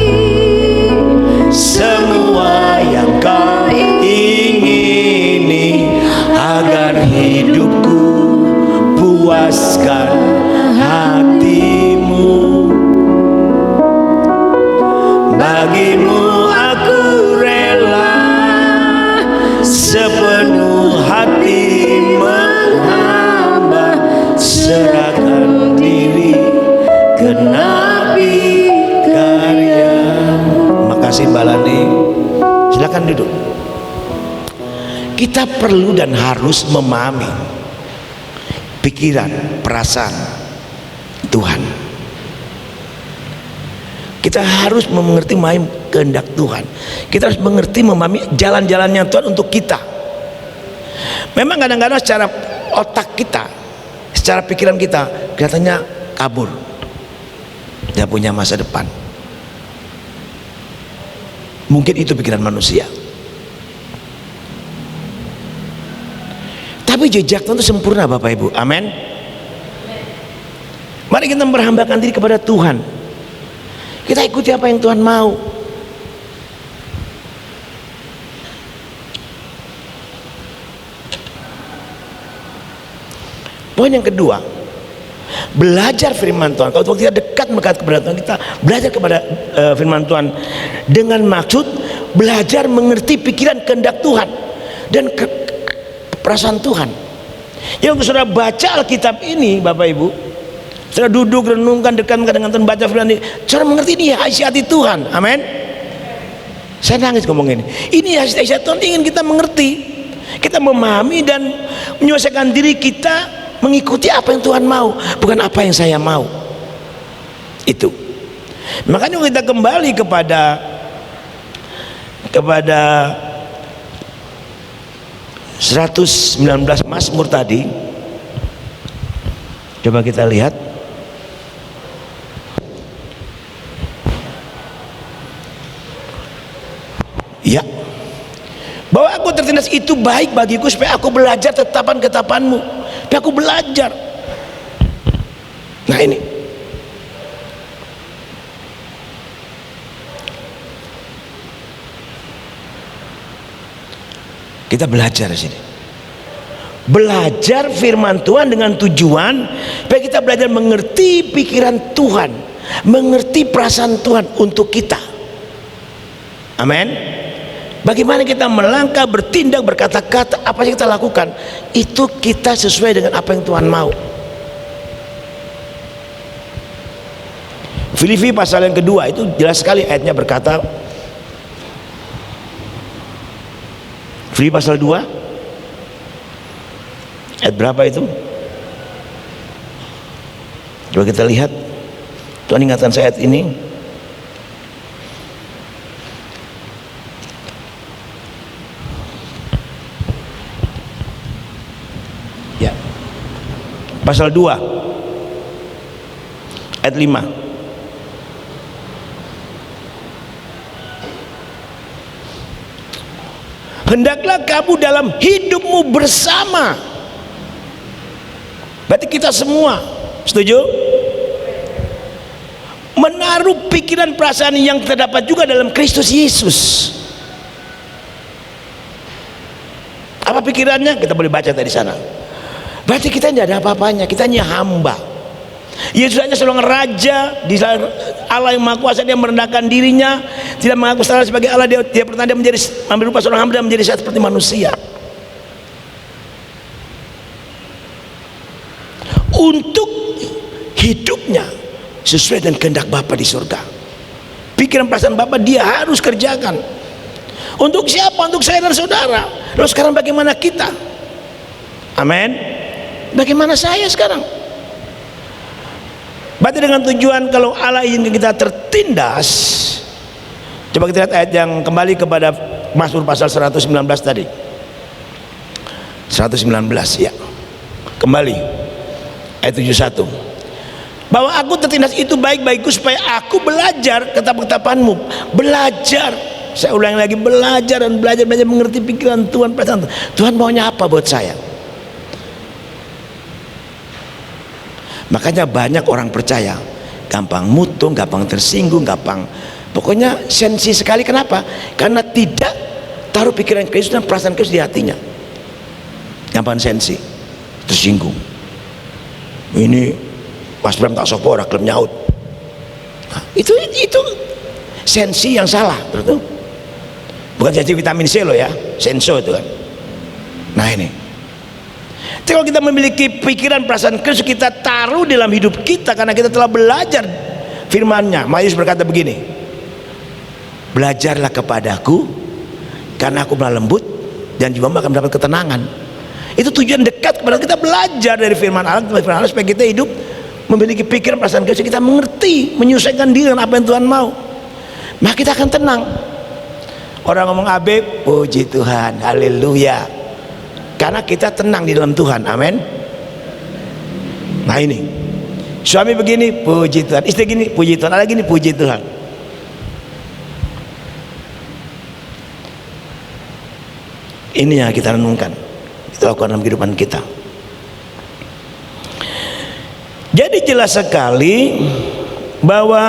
semua yang Kau ingini, agar hidupku puaskan hatimu. Bagimu aku rela, sepenuh hati menghamba, serahkan diri genapi karya. Makasih Mbak Lani. Silakan duduk. Kita perlu dan harus memahami pikiran, perasaan Tuhan. Kita harus mengerti memahami kehendak Tuhan. Kita harus mengerti memahami jalan-jalannya Tuhan untuk kita. Memang kadang-kadang secara otak kita, secara pikiran kita, kelihatannya kabur, tidak punya masa depan. Mungkin itu pikiran manusia. Tapi jejak Tuhan itu sempurna, Bapak Ibu. Amin. Mari kita memperhambakan diri kepada Tuhan. Kita ikuti apa yang Tuhan mau. Poin yang kedua, belajar firman Tuhan. Kalau kita dekat melekat kepada Tuhan, kita belajar kepada firman Tuhan dengan maksud belajar mengerti pikiran kehendak Tuhan dan perasaan Tuhan. Yang saudara baca Alkitab ini, Bapak Ibu, Setelah duduk renungkan dekat dengan Tuhan, baca firman ini, cara mengerti ini isi hati Tuhan. Amin. Saya nangis ngomong ini. Ini isi hati Tuhan, ingin kita mengerti, kita memahami dan menyelesaikan diri kita mengikuti apa yang Tuhan mau, bukan apa yang saya mau. Itu. Makanya kita kembali kepada 119 Mazmur tadi. Coba kita lihat. Ya, bahwa aku tertindas itu baik bagiku, supaya aku belajar ketetapan-ketetapanmu, supaya aku belajar. Nah ini, kita belajar di sini, belajar firman Tuhan dengan tujuan supaya kita belajar mengerti pikiran Tuhan, mengerti perasaan Tuhan untuk kita. Amin. Bagaimana kita melangkah, bertindak, berkata-kata, apa yang kita lakukan, itu kita sesuai dengan apa yang Tuhan mau. Filipi pasal yang kedua itu jelas sekali ayatnya berkata, Filipi pasal 2 ayat berapa itu? Coba kita lihat. Tuhan ingatkan saya ayat ini. Ya, pasal 2 ayat 5. Hendaklah kamu dalam hidupmu bersama. Berarti kita semua setuju? Menaruh pikiran perasaan yang terdapat juga dalam Kristus Yesus. Apa pikirannya? Kita boleh baca tadi sana. Berarti kita tidak ada apa-apanya, kita hanya hamba. Yesus hanya seorang raja di Allah yang Maha Kuasa. Dia merendahkan dirinya, tidak mengaku salah sebagai Allah. Dia pernah menjadi ambil rupa seorang hamba dan menjadi seperti manusia, untuk hidupnya sesuai dengan kehendak Bapa di surga. Pikiran perasaan Bapa dia harus kerjakan. Untuk siapa? Untuk saya dan saudara. Lalu sekarang bagaimana kita? Amin. Bagaimana saya sekarang? Berarti dengan tujuan kalau Allah ingin kita tertindas. Coba kita lihat ayat yang kembali kepada Mazmur pasal 119 tadi. 119 ya. Kembali ayat 71. Bahwa aku tertindas itu baik bagiku, supaya aku belajar ketetapan-ketetapanmu. Belajar. Saya ulangi lagi, belajar dan belajar mengerti pikiran Tuhan, perasaan Tuhan. Tuhan maunya apa buat saya? Makanya banyak orang percaya gampang mutung, gampang tersinggung, gampang, pokoknya sensi sekali. Kenapa? Karena tidak taruh pikiran Kristus dan perasaan Kristus di hatinya. Gampang sensi, tersinggung. Ini Mas Bram tak sopo ora kelem nyaut. Nah, itu sensi yang salah, betul? Bukan sensi vitamin C loh ya, senso itu kan. Nah ini. Jadi kalau kita memiliki pikiran perasaan Kristus, kita taruh dalam hidup kita karena kita telah belajar firman-Nya. Yesus berkata begini, belajarlah kepadaku karena aku maha lembut dan jiwamu akan mendapat ketenangan. Itu tujuan dekat kepada kita, belajar dari firman Allah supaya kita hidup memiliki pikiran perasaan Kristus. Kita mengerti, menyesuaikan diri dengan apa yang Tuhan mau, maka kita akan tenang. Orang ngomong abe, puji Tuhan, haleluya, karena kita tenang di dalam Tuhan. Amin. Nah ini, suami begini, puji Tuhan. Istri gini, puji Tuhan. Anak gini, puji Tuhan. Ini yang kita renungkan, kita lakukan dalam kehidupan kita. Jadi jelas sekali bahwa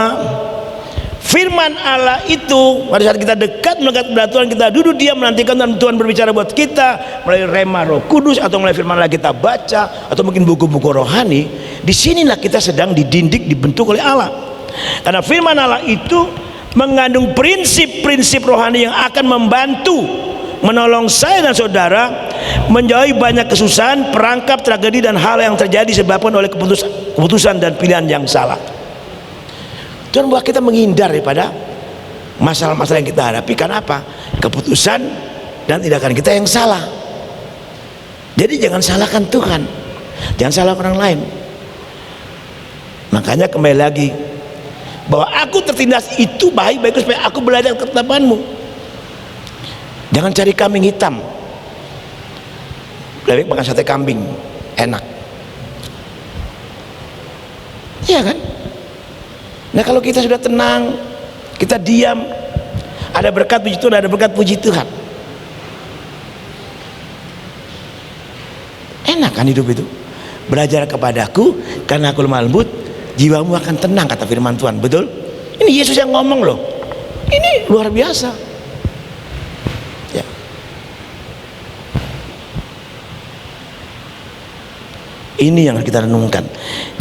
firman Allah itu pada saat kita dekat mendekat kepada Tuhan, kita duduk diam menantikan Tuhan berbicara buat kita melalui rema Roh Kudus atau melalui firman Allah kita baca atau mungkin buku-buku rohani. Disinilah kita sedang dididik, dibentuk oleh Allah. Karena firman Allah itu mengandung prinsip-prinsip rohani yang akan membantu menolong saya dan saudara menjauhi banyak kesusahan, perangkap, tragedi dan hal yang terjadi disebabkan oleh keputusan keputusan dan pilihan yang salah. Tuhan buat kita menghindar daripada masalah-masalah yang kita hadapi. Karena apa? Keputusan dan tindakan kita yang salah. Jadi jangan salahkan Tuhan, jangan salahkan orang lain. Makanya kembali lagi, bahwa aku tertindas itu baik-baik supaya aku belajar ketetapanmu. Jangan cari kambing hitam, lebih baik makan sate kambing, enak. Iya kan? Nah kalau kita sudah tenang, kita diam, ada berkat puji Tuhan, ada berkat puji Tuhan, enak kan hidup itu. Belajar kepadaku karena aku lemah lembut, jiwamu akan tenang, kata firman Tuhan. Betul? Ini Yesus yang ngomong loh. Ini luar biasa ya. Ini yang kita renungkan.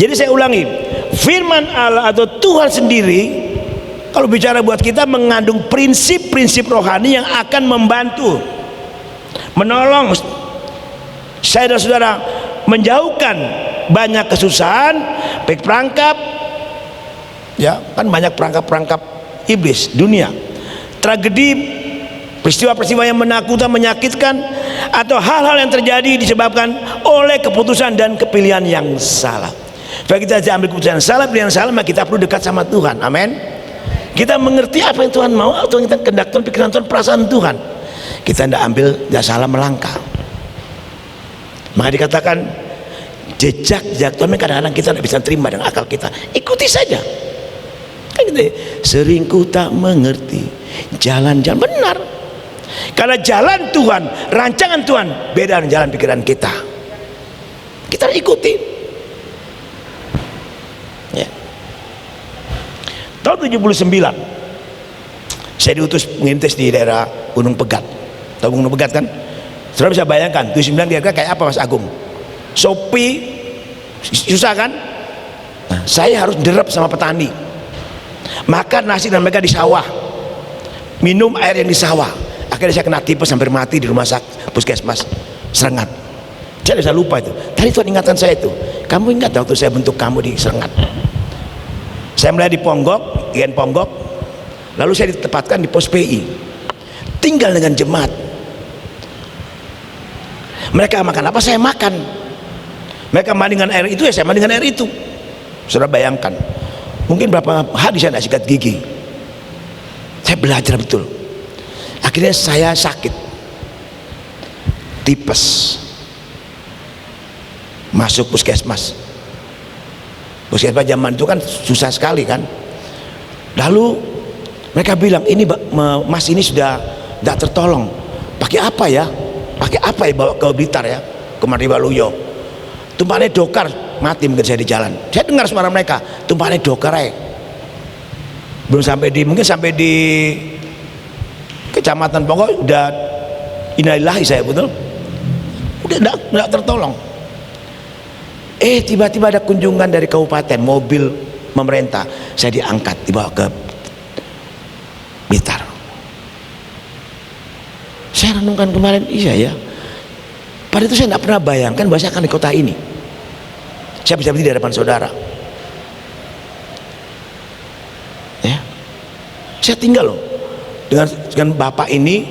Jadi saya ulangi, firman Allah atau Tuhan sendiri kalau bicara buat kita mengandung prinsip-prinsip rohani yang akan membantu, menolong saya dan saudara menjauhkan banyak kesusahan, baik perangkap ya kan, banyak perangkap iblis dunia, tragedi, peristiwa-peristiwa yang menakutkan, menyakitkan, atau hal-hal yang terjadi disebabkan oleh keputusan dan kepilihan yang salah. Supaya kita ambil keputusan yang salah, pilihan yang salah, maka kita perlu dekat sama Tuhan. Amin. Kita mengerti apa yang Tuhan mau, atau kita kehendak Tuhan, pikiran Tuhan, perasaan Tuhan. Kita tidak ambil, tidak salah melangkah. Maka dikatakan jejak Tuhan, kadang-kadang kita tidak bisa terima dengan akal kita, ikuti saja kan gitu ya. Sering ku tak mengerti jalan-jalan, benar, karena jalan Tuhan, rancangan Tuhan beda dengan jalan pikiran kita. Kita ikuti ya. Tahun 79 saya diutus mengintis di daerah Gunung Pegat. Tahu Gunung Pegat kan? Saudara bisa bayangkan 79 kira-kira kayak apa Mas Agung? Sopi susah kan? Nah, saya harus derep sama petani, makan nasi dan mereka di sawah, minum air yang di sawah. Akhirnya saya kena tipes, hampir mati di rumah sakit puskesmas Serengat. Saya bisa lupa itu. Tadi Tuhan ingatkan saya itu. Kamu ingat waktu saya bentuk kamu di Serengat? Saya mulai di Ponggok, Gen Ponggok, lalu saya ditempatkan di pos PI, tinggal dengan jemaat. Mereka makan apa, saya makan. Mereka mandi dengan air itu, ya saya mandi dengan air itu. Saudara bayangkan, mungkin berapa hari saya tidak sikat gigi. Saya belajar betul. Akhirnya saya sakit tipes, masuk puskesmas. Puskesmas zaman itu kan susah sekali kan. Lalu mereka bilang, ini Mas ini sudah tidak tertolong. Pakai apa ya? Pakai apa ya bawa ke Blitar ya, ke Mardiwaluyo? Tumpahannya dokar, mati mungkin saya di jalan. Saya dengar suara mereka, tumpahannya dokar ya. Belum sampai di, mungkin sampai di Kecamatan Ponggok udah innalillahi saya, betul. Udah tidak tertolong. Tiba-tiba ada kunjungan dari kabupaten, mobil pemerintah. Saya diangkat, dibawa ke Blitar. Saya renungkan kemarin, iya ya. Pada itu saya tidak pernah bayangkan bahwa saya akan di kota ini. Saya bisa berdiri di hadapan saudara. Ya, saya tinggal loh dengan bapak ini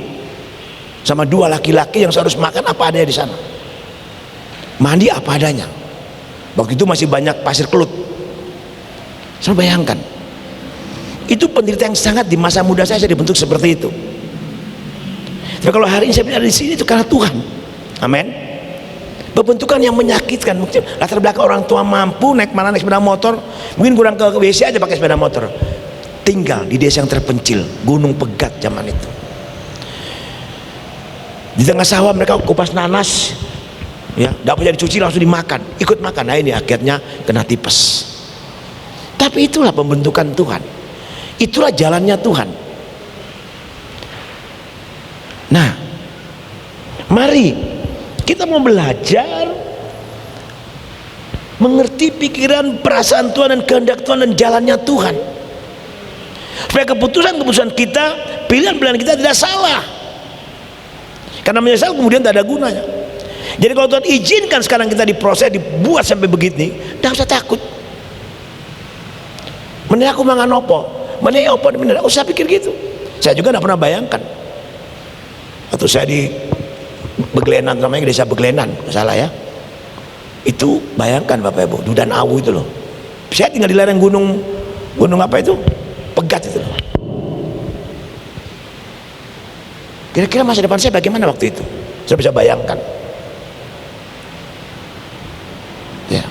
sama dua laki-laki yang seharus makan apa adanya di sana, mandi apa adanya. Waktu itu masih banyak pasir kelut. Saya bayangkan, itu penderitaan yang sangat. Di masa muda saya dibentuk seperti itu. Tapi kalau hari ini saya berada di sini itu karena Tuhan. Amin. Pembentukan yang menyakitkan, mungkin latar belakang orang tua mampu naik sepeda motor, mungkin kurang ke WC aja pakai sepeda motor. Tinggal di desa yang terpencil, Gunung Pegat zaman itu. Di tengah sawah mereka kupas nanas, ya, tidak punya dicuci langsung dimakan, ikut makan. Nah ini akhirnya kena tipes. Tapi itulah pembentukan Tuhan, itulah jalannya Tuhan. Nah, mari kita mau belajar mengerti pikiran, perasaan Tuhan dan kehendak Tuhan dan jalannya Tuhan, supaya keputusan-keputusan kita, pilihan-pilihan kita tidak salah. Karena menyesal kemudian tidak ada gunanya. Jadi kalau Tuhan izinkan sekarang kita diproses, dibuat sampai begini, tidak usah takut. Mending aku mangan opo, mending opo, bener. Aku usah pikir gitu. Saya juga tidak pernah bayangkan. Atau saya di Beglenan, namanya desa Beglenan, salah ya. Itu bayangkan Bapak Ibu, Dudan Awu itu loh. Saya tinggal di lereng gunung apa itu? Pegat itu loh. Kira-kira masa depan saya bagaimana waktu itu? Saya bisa bayangkan. Ya.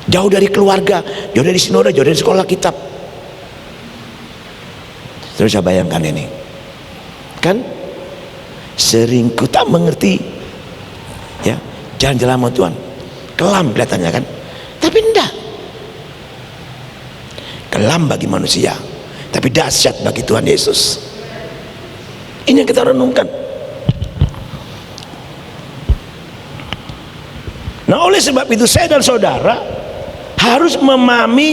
Jauh dari keluarga, jauh dari sinode, jauh dari sekolah kitab. Saya bisa bayangkan ini. Kan sering ku tak mengerti, ya, jalan-jalan sama Tuhan. Kelam kelihatannya kan, tapi enggak. Kelam bagi manusia, tapi dahsyat bagi Tuhan Yesus. Ini yang kita renungkan. Nah, oleh sebab itu saya dan saudara harus memahami,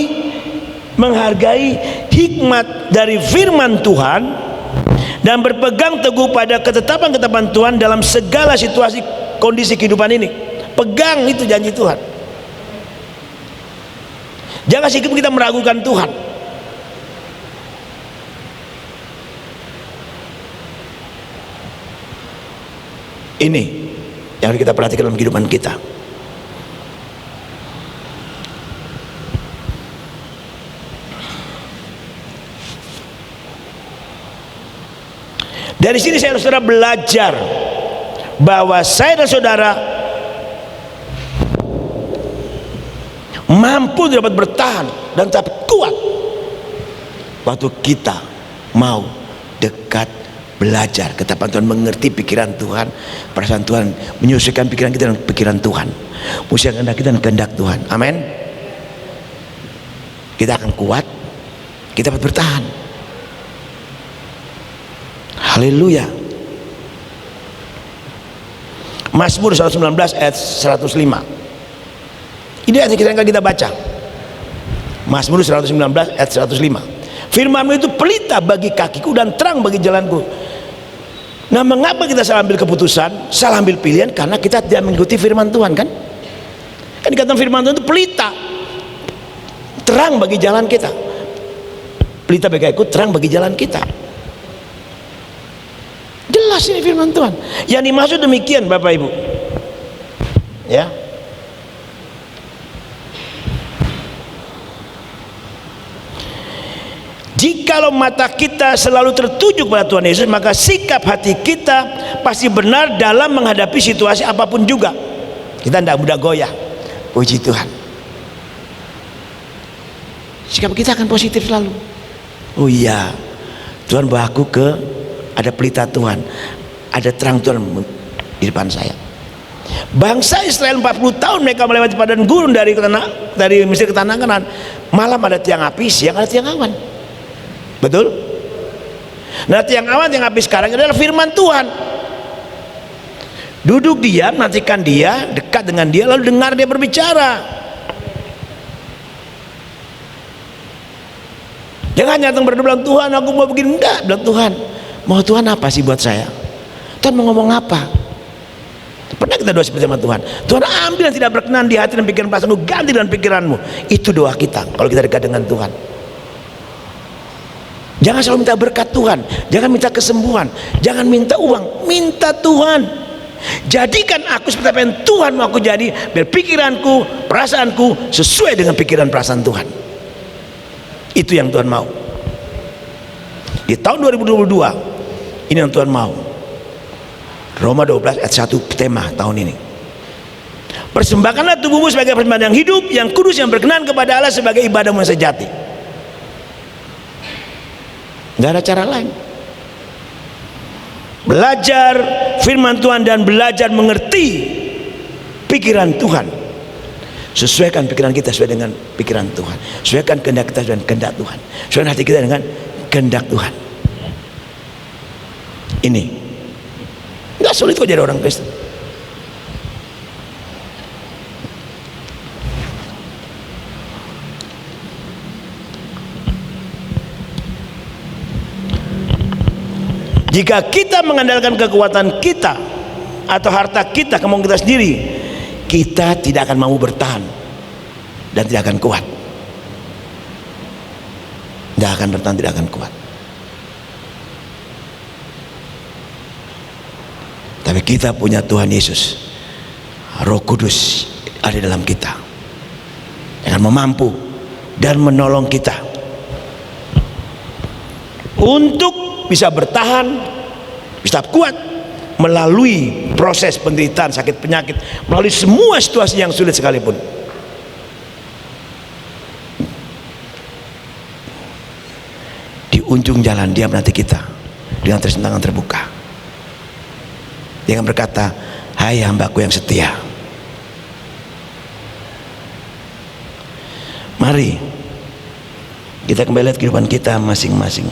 menghargai hikmat dari firman Tuhan dan berpegang teguh pada ketetapan-ketetapan Tuhan dalam segala situasi kondisi kehidupan ini. Pegang itu janji Tuhan. Jangan sikap kita meragukan Tuhan. Ini yang harus kita perhatikan dalam kehidupan kita. Dari sini saya dan saudara belajar bahwa saya dan saudara mampu dapat bertahan dan tetap kuat waktu kita mau dekat belajar ketetapan Tuhan, mengerti pikiran Tuhan, perasaan Tuhan, menyesuaikan pikiran kita dengan pikiran Tuhan, menyesuaikan kehendak kita dengan kehendak Tuhan. Amin. Kita akan kuat, kita dapat bertahan. Haleluya. Mazmur 119 ayat 105. Ini ayat yang kita baca. Mazmur 119 ayat 105. Firman-Mu itu pelita bagi kakiku dan terang bagi jalanku. Nah, mengapa kita salah ambil keputusan, salah ambil pilihan? Karena kita tidak mengikuti firman Tuhan, kan? Kan dikatakan firman Tuhan itu pelita, terang bagi jalan kita. Pelita bagi kakiku, terang bagi jalan kita. Jelas ini firman Tuhan. Yang dimaksud demikian, Bapak Ibu. Ya. Jikalau mata kita selalu tertuju kepada Tuhan Yesus, maka sikap hati kita pasti benar dalam menghadapi situasi apapun juga. Kita tidak mudah goyah. Puji Tuhan. Sikap kita akan positif selalu. Oh iya, Tuhan bawa aku ke, ada pelita Tuhan, ada terang Tuhan di depan saya. Bangsa Israel 40 tahun mereka melewati padang gurun dari Mesir ke tanah Kanaan. Malam ada tiang api, siang ada tiang awan. Betul? Nah, tiang awan yang api sekarang adalah firman Tuhan. Duduk diam, nantikan dia, dekat dengan dia, lalu dengar dia berbicara. Jangan datang berdua bilang, Tuhan aku mau begini. Enggak, bilang Tuhan, mau Tuhan apa sih buat saya? Tuhan mau ngomong apa? Pernah kita doa seperti sama Tuhan, Tuhan ambil yang tidak berkenan di hati dan pikiran perasaanmu, ganti dengan pikiranmu. Itu doa kita kalau kita dekat dengan Tuhan. Jangan selalu minta berkat Tuhan, jangan minta kesembuhan, jangan minta uang, minta Tuhan. Jadikan aku seperti apa yang Tuhan mau aku jadi, biar pikiranku, perasaanku sesuai dengan pikiran perasaan Tuhan. Itu yang Tuhan mau. Di tahun 2022 ini yang Tuhan mau. Roma 12 ayat 1 tema tahun ini. Persembahkanlah tubuhmu sebagai persembahan yang hidup, yang kudus, yang berkenan kepada Allah sebagai ibadahmu yang sejati. Gak ada cara lain. Belajar firman Tuhan dan belajar mengerti pikiran Tuhan. Sesuaikan pikiran kita sesuai dengan pikiran Tuhan. Sesuaikan kehendak kita dengan kehendak Tuhan. Sesuaikan hati kita dengan kehendak Tuhan. Ini gak sulit kok jadi orang Kristen. Jika kita mengandalkan kekuatan kita, atau harta kita, kemauan kita sendiri, kita tidak akan mau bertahan dan tidak akan kuat. Tidak akan bertahan, tidak akan kuat. Tapi kita punya Tuhan Yesus, Roh Kudus ada dalam kita, yang memampu dan menolong kita untuk bisa bertahan, bisa kuat melalui proses penderitaan, sakit penyakit, melalui semua situasi yang sulit sekalipun. Di ujung jalan Dia menanti kita dengan tangan terbuka. Dia akan berkata, hai hambaku yang setia. Mari kita kembali lihat kehidupan kita masing-masing.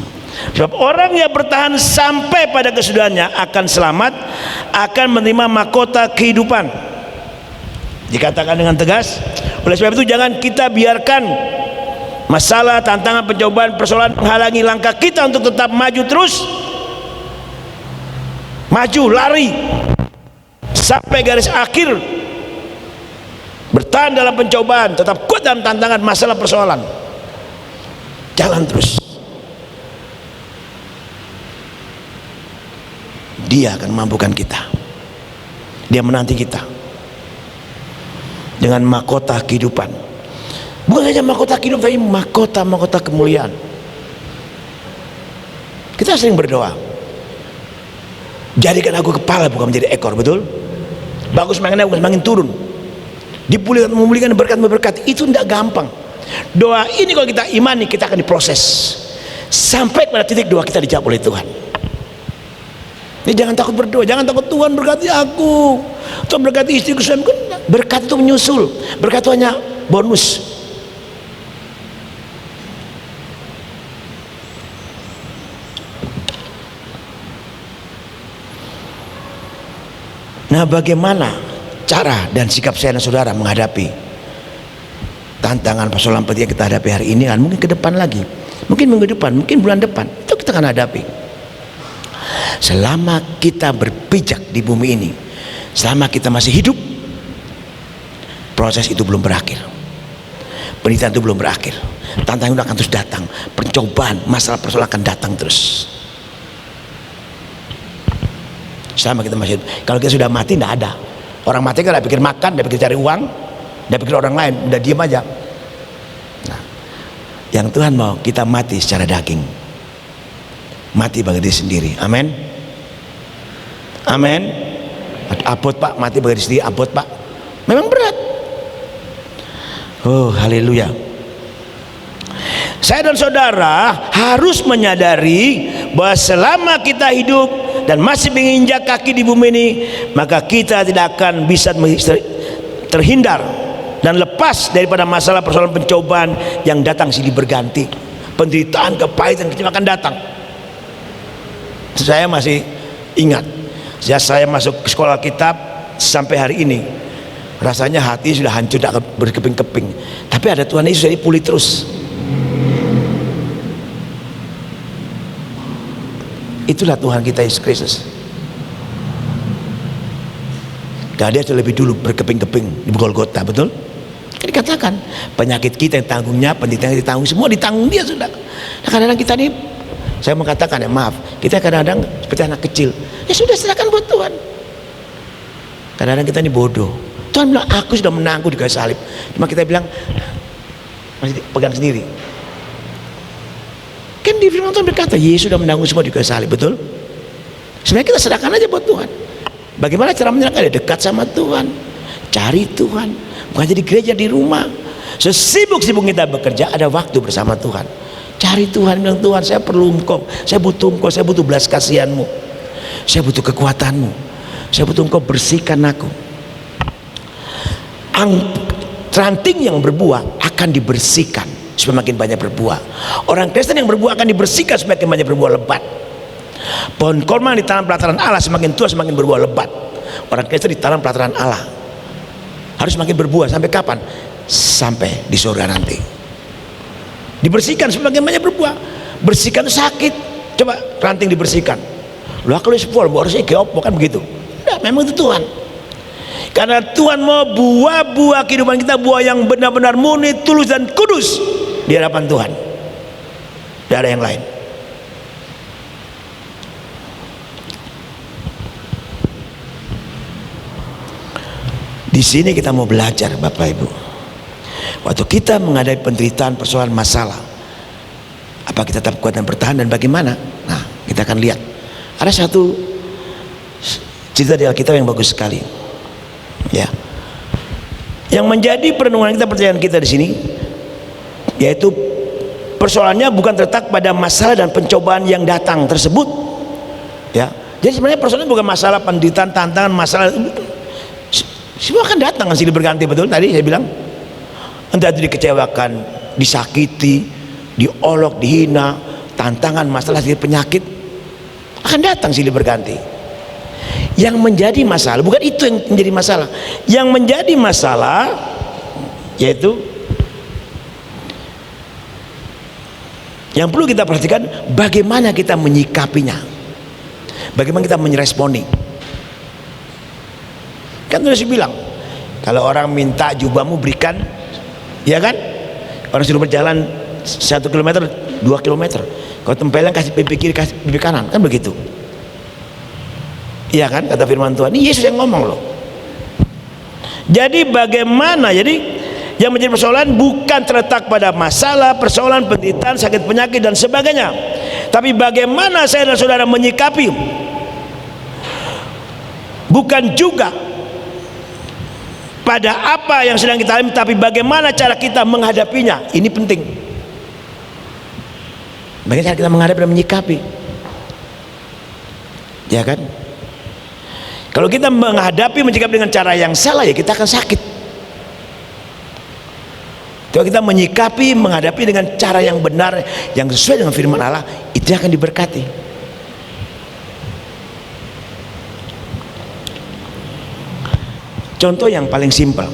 Sebab orang yang bertahan sampai pada kesudahannya akan selamat, akan menerima mahkota kehidupan. Dikatakan dengan tegas. Oleh sebab itu jangan kita biarkan masalah, tantangan, pencobaan, persoalan menghalangi langkah kita untuk tetap maju terus. Maju, lari sampai garis akhir, bertahan dalam pencobaan, tetap kuat dalam tantangan, masalah, persoalan. Jalan terus. Dia akan mampukan kita. Dia menanti kita dengan mahkota kehidupan. Bukan saja mahkota kehidupan, tapi mahkota kemuliaan. Kita sering berdoa, jadikan aku kepala bukan menjadi ekor, betul? Bagus semakin naik bukan semakin turun. Dipulihkan, memulihkan berkat itu tidak gampang. Doa ini kalau kita imani, kita akan diproses sampai pada titik doa kita dijawab oleh Tuhan. Ini jangan takut berdoa, jangan takut Tuhan berkati aku, Tuhan berkati istriku, suamiku. Berkat itu menyusul, berkat itu hanya bonus. Nah, bagaimana cara dan sikap saya dan saudara menghadapi tantangan persoalan penting yang kita hadapi hari ini, kan mungkin ke depan lagi, mungkin minggu depan, mungkin bulan depan, itu kita akan hadapi. Selama kita berpijak di bumi ini, selama kita masih hidup, proses itu belum berakhir, penderitaan itu belum berakhir, tantangan itu akan terus datang, pencobaan, masalah persoalan akan datang terus. Selama kita masih hidup. Kalau kita sudah mati, tidak ada. Orang mati kan tidak pikir makan, tidak pikir cari uang, tidak pikir orang lain, udah diam aja. Nah, yang Tuhan mau kita mati secara daging, mati bagi diri sendiri. Amin. Amin. Abot Pak, mati bagi diri sendiri, abot Pak. Memang berat. Oh, haleluya. Saya dan saudara harus menyadari bahwa selama kita hidup dan masih menginjak kaki di bumi ini, maka kita tidak akan bisa terhindar dan lepas daripada masalah persoalan pencobaan yang datang silih berganti. Penderitaan, kepahitan, kecewa akan datang. Saya masih ingat, sejak saya masuk ke sekolah kitab sampai hari ini, rasanya hati sudah hancur, tidak berkeping-keping. Tapi ada Tuhan Yesus, jadi pulih terus. Itulah Tuhan kita Yesus Kristus. Dan Dia sudah lebih dulu berkeping-keping di Golgota, betul? Dikatakan penyakit kita yang tanggungnya, penderitaan yang ditanggung, semua ditanggung Dia sudah. Nah, kadang-kadang kita ini, saya mengatakan ya maaf, kita kadang-kadang seperti anak kecil, ya sudah serahkan buat Tuhan. Kadang-kadang kita ini bodoh. Tuhan bilang aku sudah menanggung di kayu salib, cuma kita bilang masih pegang sendiri. Kan di firman Tuhan berkata Yesus sudah menanggung semua di kayu salib, betul? Sebenarnya kita serahkan aja buat Tuhan. Bagaimana cara menyerahkan? Dekat sama Tuhan, cari Tuhan, bukan jadi gereja di rumah. Sesibuk-sibuk kita bekerja, ada waktu bersama Tuhan. Cari Tuhan, bilang Tuhan saya perlu Engkau, saya butuh Engkau, saya butuh belas kasihan-Mu, saya butuh kekuatan-Mu, saya butuh Engkau bersihkan aku. Ranting yang berbuah akan dibersihkan supaya makin banyak berbuah. Orang Kristen yang berbuah akan dibersihkan semakin banyak berbuah lebat. Pohon korma yang ditanam pelataran Allah semakin tua semakin berbuah lebat. Orang Kristen ditanam pelataran Allah harus semakin berbuah sampai kapan? Sampai di surga nanti. Dibersihkan semakin banyak berbuah. Bersihkan sakit. Coba ranting dibersihkan. Lah kalau sepuluh harusnya geop, bukan begitu. Tidak, memang itu Tuhan. Karena Tuhan mau buah-buah kehidupan kita, buah yang benar-benar murni, tulus dan kudus di hadapan Tuhan. Tidak ada yang lain. Di sini kita mau belajar, Bapak Ibu. Waktu kita menghadapi penderitaan, persoalan, masalah, apa kita tetap kuat dan bertahan dan bagaimana? Nah, kita akan lihat. Ada satu cerita di Alkitab yang bagus sekali. Ya. Yang menjadi perenungan kita, percayaan kita di sini, yaitu persoalannya bukan terletak pada masalah dan pencobaan yang datang tersebut. Ya. Jadi sebenarnya persoalannya bukan masalah penderitaan, tantangan, masalah. Semua akan datang silih berganti, betul tadi saya bilang. Entah itu dikecewakan, disakiti, diolok, dihina, tantangan, masalah, penyakit, akan datang silih berganti. Yang menjadi masalah bukan itu yang menjadi masalah. Yang menjadi masalah yaitu yang perlu kita perhatikan, bagaimana kita menyikapinya, bagaimana kita meresponi. Kan sudah saya bilang, kalau orang minta jubahmu berikan, ya kan? Orang suruh berjalan 1 kilometer, 2 kilometer, kalau tempelan kasih pipi kiri, kasih pipi kanan, kan begitu. Iya kan, kata firman Tuhan. Ini Yesus yang ngomong loh. Jadi bagaimana, jadi yang menjadi persoalan bukan terletak pada masalah, persoalan, penderitaan, sakit, penyakit dan sebagainya, tapi bagaimana saya dan saudara menyikapi. Bukan juga pada apa yang sedang kita alami, tapi bagaimana cara kita menghadapinya. Ini penting. Bagaimana cara kita menghadapi dan menyikapi, ya kan? Kalau kita menghadapi, menyikapi dengan cara yang salah, ya kita akan sakit. Kalau kita menyikapi, menghadapi dengan cara yang benar, yang sesuai dengan firman Allah, itu akan diberkati. Contoh yang paling simpel,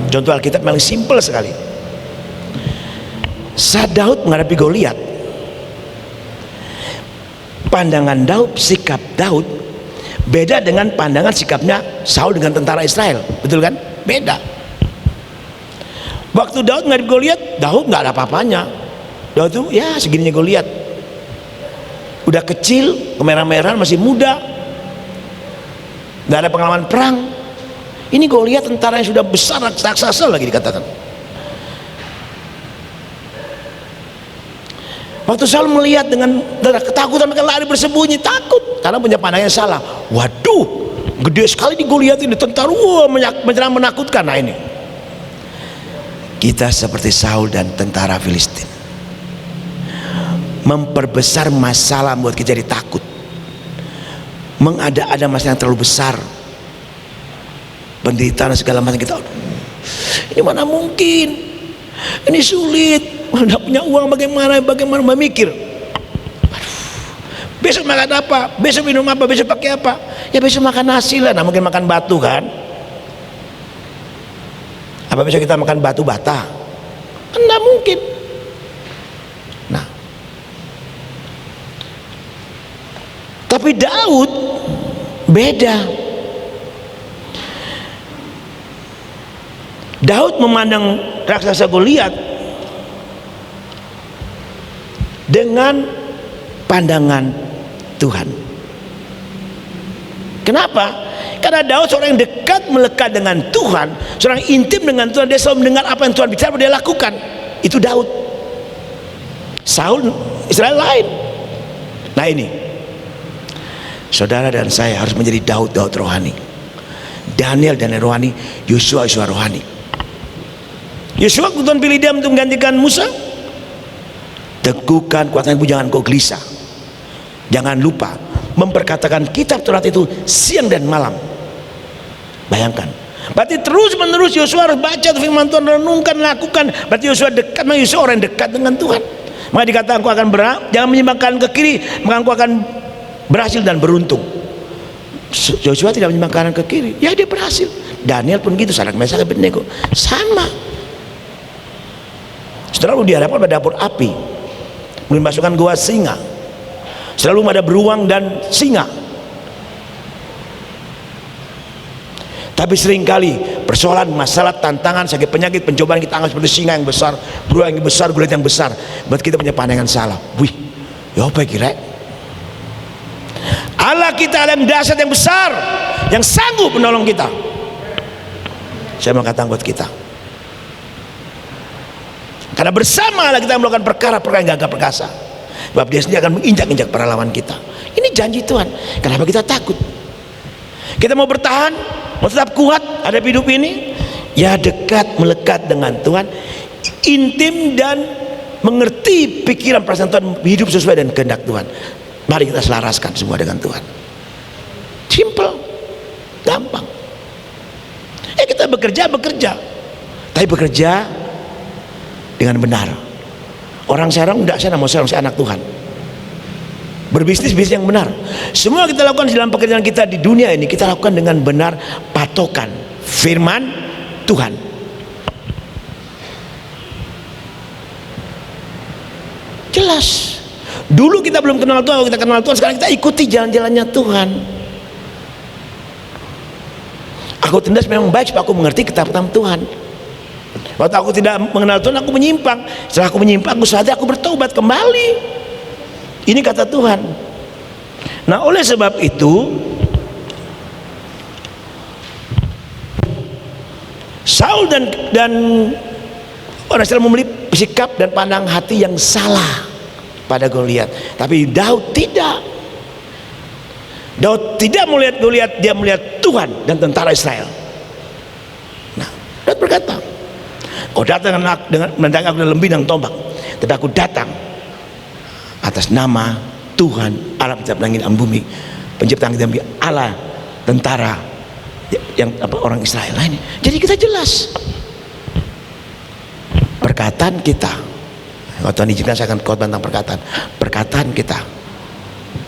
contoh Alkitab paling simpel sekali. Saat Daud menghadapi Goliat, pandangan Daud, sikap Daud beda dengan pandangan sikapnya Saul dengan tentara Israel, betul kan? Beda. Waktu Daud menghadapi Goliat, Daud nggak ada apa-apanya. Daud tuh ya segininya Goliat, udah kecil, kemerah-merahan, masih muda, nggak ada pengalaman perang. Ini Goliat tentara yang sudah besar, raksasa lagi dikatakan. Waktu Saul melihat dengan ketakutan, mereka lari bersembunyi, takut karena punya pandangan yang salah. Waduh, gede sekali di Goliat ini, tentara, wah, menyerang, menakutkan. Nah ini kita seperti Saul dan tentara Filistin, memperbesar masalah membuat kita jadi takut, mengada-ada masalah yang terlalu besar, penderitaan segala macam. Kita, ini mana mungkin, ini sulit, tidak punya uang, bagaimana memikir, besok makan apa, besok minum apa, besok pakai apa, ya besok makan nasi lah, nah mungkin makan batu kan, apa besok kita makan batu bata, tidak mungkin. Nah, tapi Daud beda. Daud memandang raksasa Goliat dengan pandangan Tuhan. Kenapa? Karena Daud seorang yang dekat, melekat dengan Tuhan, seorang intim dengan Tuhan. Dia selalu mendengar apa yang Tuhan bicara, dia lakukan. Itu Daud. Saul, Israel lain. Nah ini, saudara dan saya harus menjadi Daud rohani, Daniel rohani, Yosua rohani. Yosua Tuhan pilih dia untuk menggantikan Musa. Teguhkan kuatmu, jangan kau gelisah. Jangan lupa memperkatakan kitab Taurat itu siang dan malam. Bayangkan, berarti terus menerus Yosua harus baca firman Tuhan, renungkan, lakukan. Berarti Yosua dekat, Yosua orang yang dekat dengan Tuhan. Maka dikatakan engkau akan jangan menyimpangkan ke kiri, maka engkau akan berhasil dan beruntung. Yosua tidak menyimpangkan ke kiri, ya dia berhasil. Daniel pun gitu, Sadrak Mesak Abednego sama. Setelah dihadapkan pada dapur api, dimasukkan gua singa, selalu ada beruang dan singa. Tapi seringkali persoalan, masalah, tantangan, sakit, penyakit, pencobaan kita anggap seperti singa yang besar, beruang yang besar, gulat yang besar. Buat kita punya pandangan salah. Wih, ya apa kira? Allah kita ada yang dahsyat, yang besar, yang sanggup menolong kita. Saya mau katakan buat kita, karena bersama Allah kita melakukan perkara-perkara yang gagah perkasa. Sebab Dia sendiri akan menginjak-injak para lawan kita. Ini janji Tuhan. Kenapa kita takut? Kita mau bertahan, mau tetap kuat ada hidup ini, ya dekat, melekat dengan Tuhan, intim dan mengerti pikiran perasaan Tuhan, hidup sesuai dengan kehendak Tuhan. Mari kita selaraskan semua dengan Tuhan. Simple, gampang. Kita bekerja, tapi bekerja dengan benar. Orang sekarang enggak, saya mau saya anak Tuhan. Berbisnis yang benar. Semua kita lakukan dalam pekerjaan kita di dunia ini, kita lakukan dengan benar, patokan firman Tuhan. Jelas. Dulu kita belum kenal Tuhan, kita kenal Tuhan, sekarang kita ikuti jalan-jalannya Tuhan. Aku tindas memang baik supaya aku mengerti ketaatan Tuhan. Waktu aku tidak mengenal Tuhan, aku menyimpang. Setelah aku menyimpang, aku sadar, aku bertobat kembali. Ini kata Tuhan. Nah, oleh sebab itu, Saul dan orang Israel memiliki sikap dan pandang hati yang salah pada Goliat. Tapi Daud tidak. Daud tidak melihat Goliat, dia melihat Tuhan dan tentara Israel. Nah, Daud berkata, kau datang dengan menentang aku dengan lembing dan tombak, tapi aku datang atas nama Tuhan Allah pencipta langit dan bumi, pencipta langit dan bumi, Allah tentara yang orang Israel. Nah, ini jadi kita jelas perkataan kita. Kalau Tuhan izinkan saya akan khotbah tentang perkataan kita.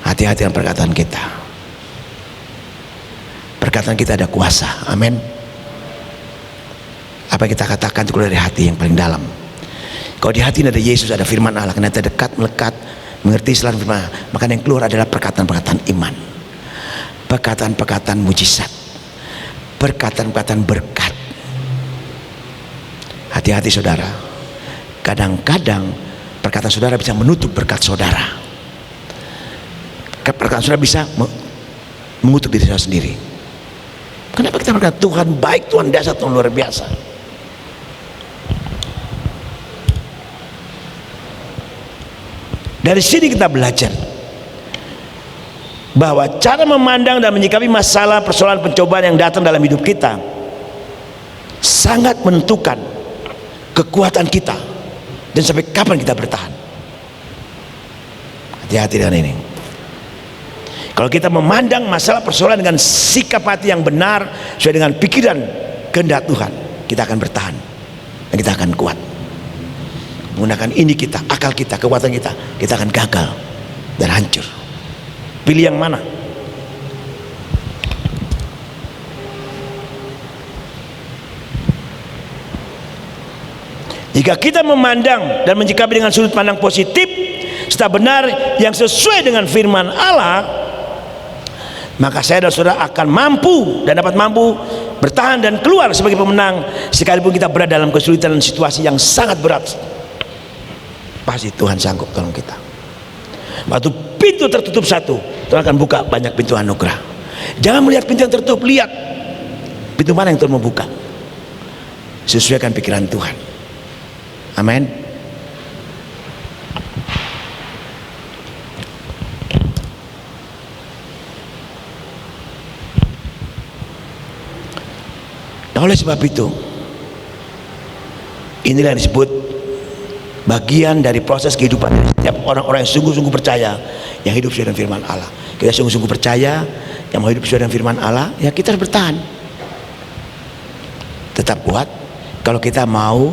Hati-hati dengan perkataan kita. Perkataan kita ada kuasa. Amin. Apa yang kita katakan itu keluar dari hati yang paling dalam. Kalau di hati ini ada Yesus, ada firman Allah, karena kita dekat, melekat, mengerti selain firman, maka yang keluar adalah perkataan-perkataan iman, perkataan-perkataan mujizat, perkataan-perkataan berkat. Hati-hati saudara. Kadang-kadang perkataan saudara bisa menutup berkat saudara. Perkataan saudara bisa mengutuk diri saudara sendiri. Kenapa kita berkata Tuhan baik, Tuhan dahsyat, Tuhan luar biasa? Dari sini kita belajar bahwa cara memandang dan menyikapi masalah, persoalan, pencobaan yang datang dalam hidup kita sangat menentukan kekuatan kita dan sampai kapan kita bertahan. Hati-hati dengan ini. Kalau kita memandang masalah persoalan dengan sikap hati yang benar sesuai dengan pikiran kehendak Tuhan, kita akan bertahan dan kita akan kuat. Menggunakan ini kita, akal kita, kekuatan kita akan gagal dan hancur. Pilih yang mana? Jika kita memandang dan menyikapi dengan sudut pandang positif serta benar yang sesuai dengan firman Allah, maka saya dan saudara akan mampu dan dapat mampu bertahan dan keluar sebagai pemenang sekalipun kita berada dalam kesulitan dan situasi yang sangat berat. Pasti Tuhan sanggup tolong kita. Waktu pintu tertutup satu, Tuhan akan buka banyak pintu anugerah. Jangan melihat pintu yang tertutup, lihat pintu mana yang Tuhan mau buka. Sesuaikan pikiran Tuhan. Amin. Nah, oleh sebab itu, inilah yang disebut bagian dari proses kehidupan dari setiap orang-orang yang sungguh-sungguh percaya, yang hidup sesuai dengan firman Allah. Kita sungguh-sungguh percaya, yang mau hidup sesuai dengan firman Allah, ya kita harus bertahan. Tetap kuat. Kalau kita mau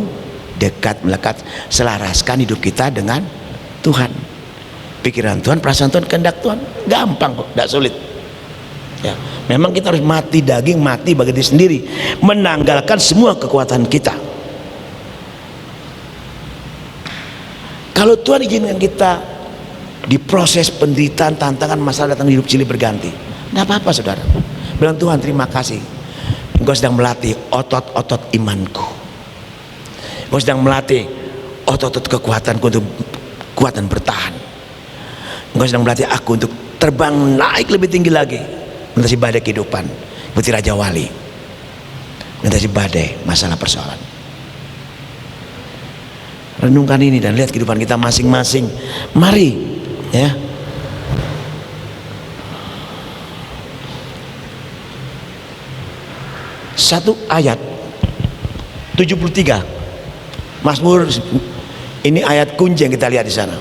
dekat, melekat, selaraskan hidup kita dengan Tuhan, pikiran Tuhan, perasaan Tuhan, kehendak Tuhan. Gampang kok, tidak sulit. Ya, memang kita harus mati daging, mati bagi diri sendiri, menanggalkan semua kekuatan kita. Kalau Tuhan izinkan kita di proses penderitaan, tantangan, masalah datang di hidup silih berganti, tidak apa-apa saudara. Bilang Tuhan terima kasih. Engkau sedang melatih otot-otot imanku. Engkau sedang melatih otot-otot kekuatanku untuk kuat dan bertahan. Engkau sedang melatih aku untuk terbang naik lebih tinggi lagi, mengatasi badai kehidupan seperti Raja Wali, mengatasi badai masalah persoalan. Renungkan ini dan lihat kehidupan kita masing-masing. Mari, ya. Satu ayat 73 Mazmur, ini ayat kunci yang kita lihat di sana.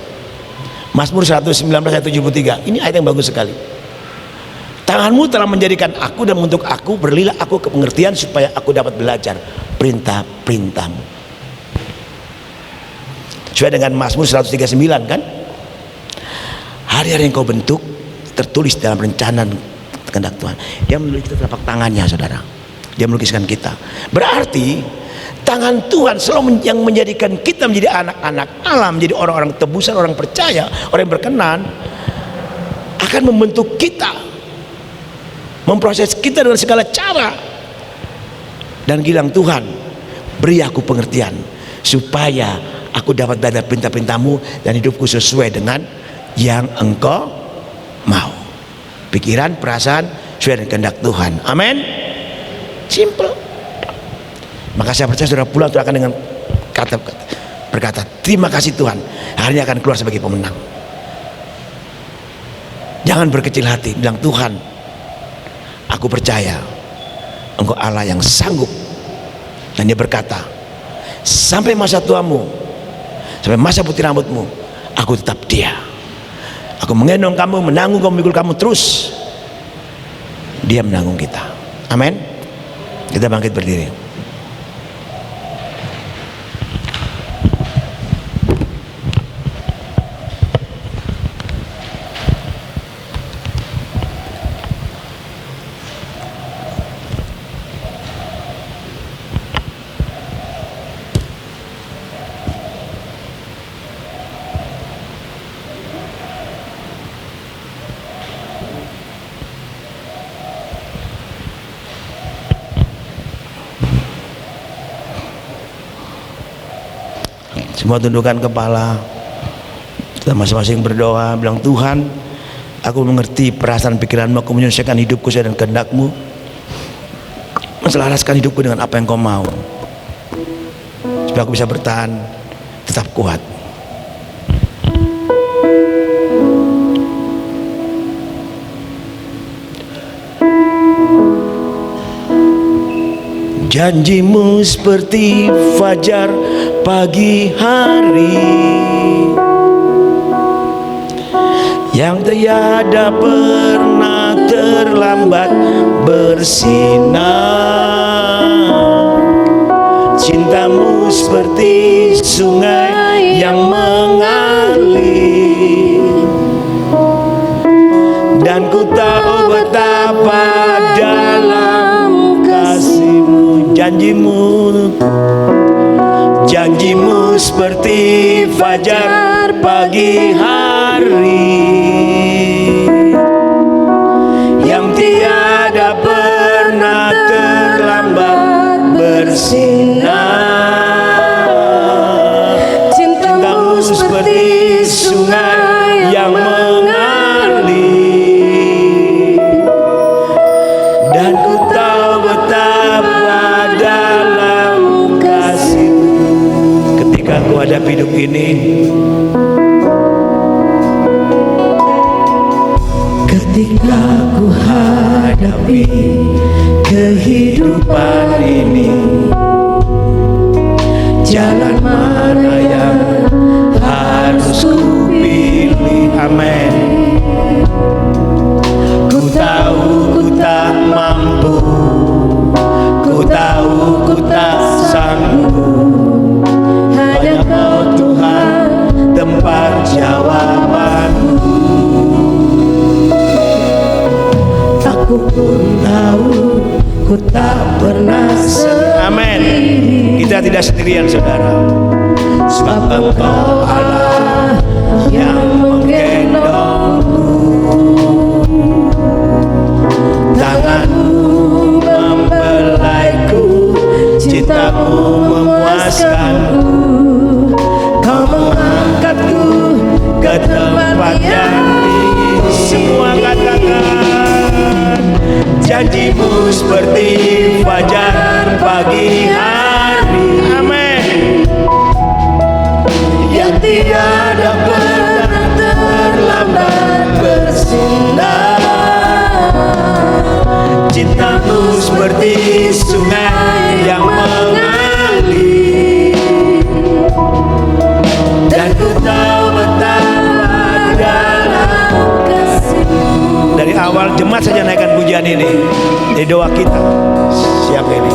Mazmur 119 ayat 73. Ini ayat yang bagus sekali. Tanganmu telah menjadikan aku dan untuk aku, berilah aku kepengertian supaya aku dapat belajar perintah-perintahmu. Sesuai dengan Mazmur 139 kan? Hari-hari yang kau bentuk tertulis dalam rencana kehendak Tuhan. Dia menulis kita telapak tangannya, saudara. Dia melukiskan kita. Berarti tangan Tuhan selalu yang menjadikan kita menjadi anak-anak Allah, menjadi orang-orang tebusan, orang percaya, orang yang berkenan, akan membentuk kita, memproses kita dengan segala cara. Dan bilang, Tuhan, beri aku pengertian supaya aku dapat belajar perintah-perintahmu dan hidupku sesuai dengan yang Engkau mau. Pikiran, perasaan sesuai dengan kehendak Tuhan. Amin. Simple. Maka saya percaya saudara pulang akan dengan berkata, terima kasih Tuhan, hari ini akan keluar sebagai pemenang. Jangan berkecil hati, bilang, Tuhan, aku percaya Engkau Allah yang sanggup. Dan dia berkata, sampai masa tuamu, sampai masa putih rambutmu, aku tetap dia. Aku mengendong kamu, menanggung kamu, memikul kamu terus. Dia menanggung kita. Amin. Kita bangkit berdiri. Semua tundukkan kepala, kita masing-masing berdoa, bilang, Tuhan, aku mengerti perasaan pikiranmu, aku menyelesaikan hidupku sesuai dengan kehendak-Mu, menselaraskan hidupku dengan apa yang Kau mau, supaya aku bisa bertahan, tetap kuat. Janjimu seperti fajar pagi hari yang tiada pernah terlambat bersinar. Cintamu seperti sungai yang mengalir, dan ku tahu betapa dalam kasih-Mu. Janjimu seperti fajar pagi hari yang tiada pernah terlambat bersinar. Cintamu seperti sungai yang mengalir, dan ku tahu betapa dalam kasih-Mu. Ketika ku hadapi hidup ini, ketika ku hadapi kehidupan ini, jalan mana yang harus ku pilih? Amin. Ku tahu ku tak mampu, ku tahu ku tak sanggup, hanya Kau Tuhan tempat jawabanku. Aku pun tahu ku tak pernah sendiri. Amin. Kita tidak sendirian, saudara, sebab Engkau Allah yang menggendongku. Tangan-Mu membelai Janjimu seperti fajar pagi hari. Amin. Yang tiada pernah terlambat bersinar. Cintamu seperti sungai yang mengalir, dan ku tahu betapa dalam kasih-Mu. Dari awal jemaat saja naikkan pujian ini. Di doa kita siang ini.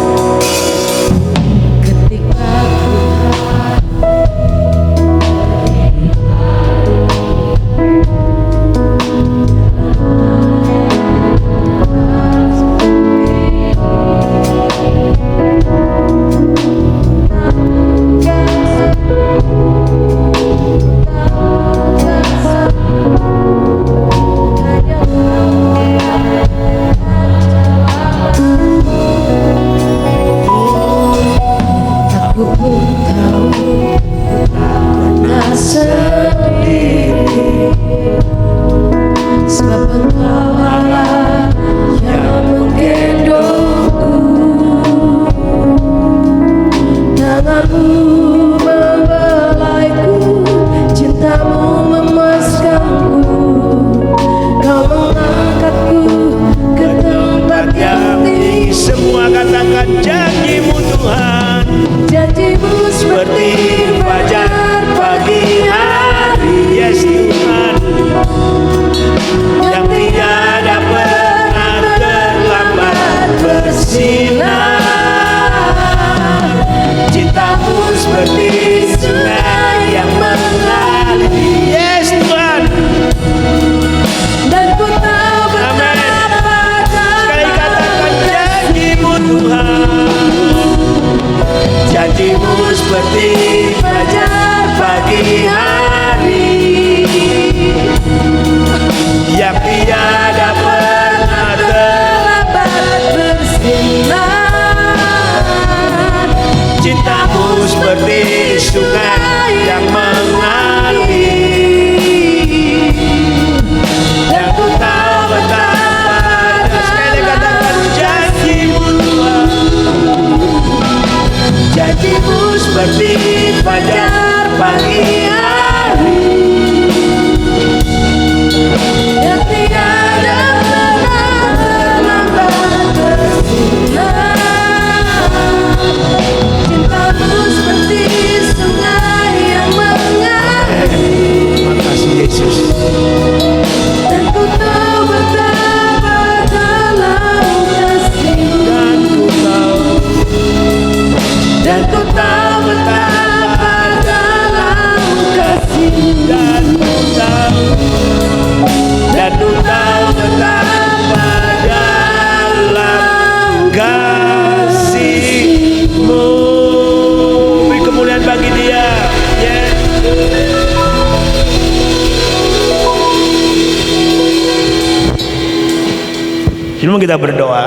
Sebelum kita berdoa,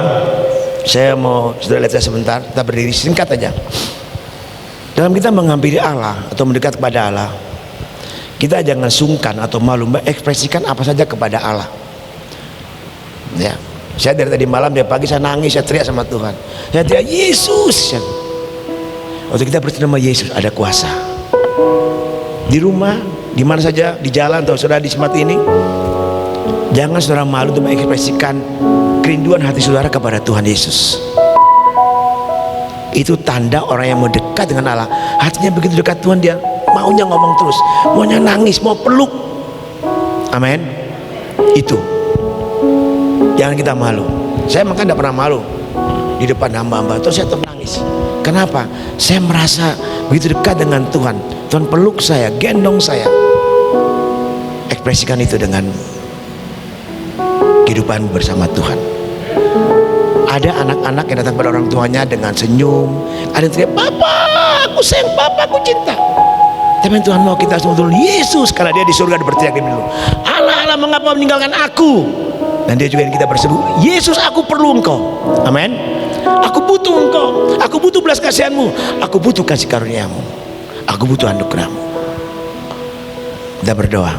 saya mau saudara lihat saya sebentar, kita berdiri singkat aja. Dalam kita menghampiri Allah atau mendekat kepada Allah, kita jangan sungkan atau malu mengekspresikan apa saja kepada Allah. Ya, saya dari tadi malam dari pagi saya nangis, saya teriak sama Tuhan. Saya teriak Yesus. Waktu kita bertemu Yesus ada kuasa. Di rumah, di mana saja, di jalan atau saudara di tempat ini, jangan saudara malu untuk mengekspresikan kerinduan hati saudara kepada Tuhan Yesus. Itu tanda orang yang mau dekat dengan Allah, hatinya begitu dekat Tuhan, dia maunya ngomong terus, maunya nangis, mau peluk. Amin. Itu jangan kita malu. Saya makan tidak pernah malu di depan hamba-hamba, terus saya tetap nangis. Kenapa? Saya merasa begitu dekat dengan Tuhan. Tuhan peluk saya, gendong saya. Ekspresikan itu dengan kehidupan bersama Tuhan. Ada anak-anak yang datang pada orang tuanya dengan senyum, ada yang teriak, "Papa, aku sayang, Papa, aku cinta." Tapi Tuhan mau kita semua betul Yesus, karena dia di surga berteriak dulu, "Allah, Allah, mengapa meninggalkan aku?" Dan dia juga yang kita berseru, "Yesus, aku perlu Engkau." Amin. Aku butuh Engkau, aku butuh belas kasihan-Mu, aku butuh kasih karunia-Mu, aku butuh anugerah-Mu. Kita berdoa.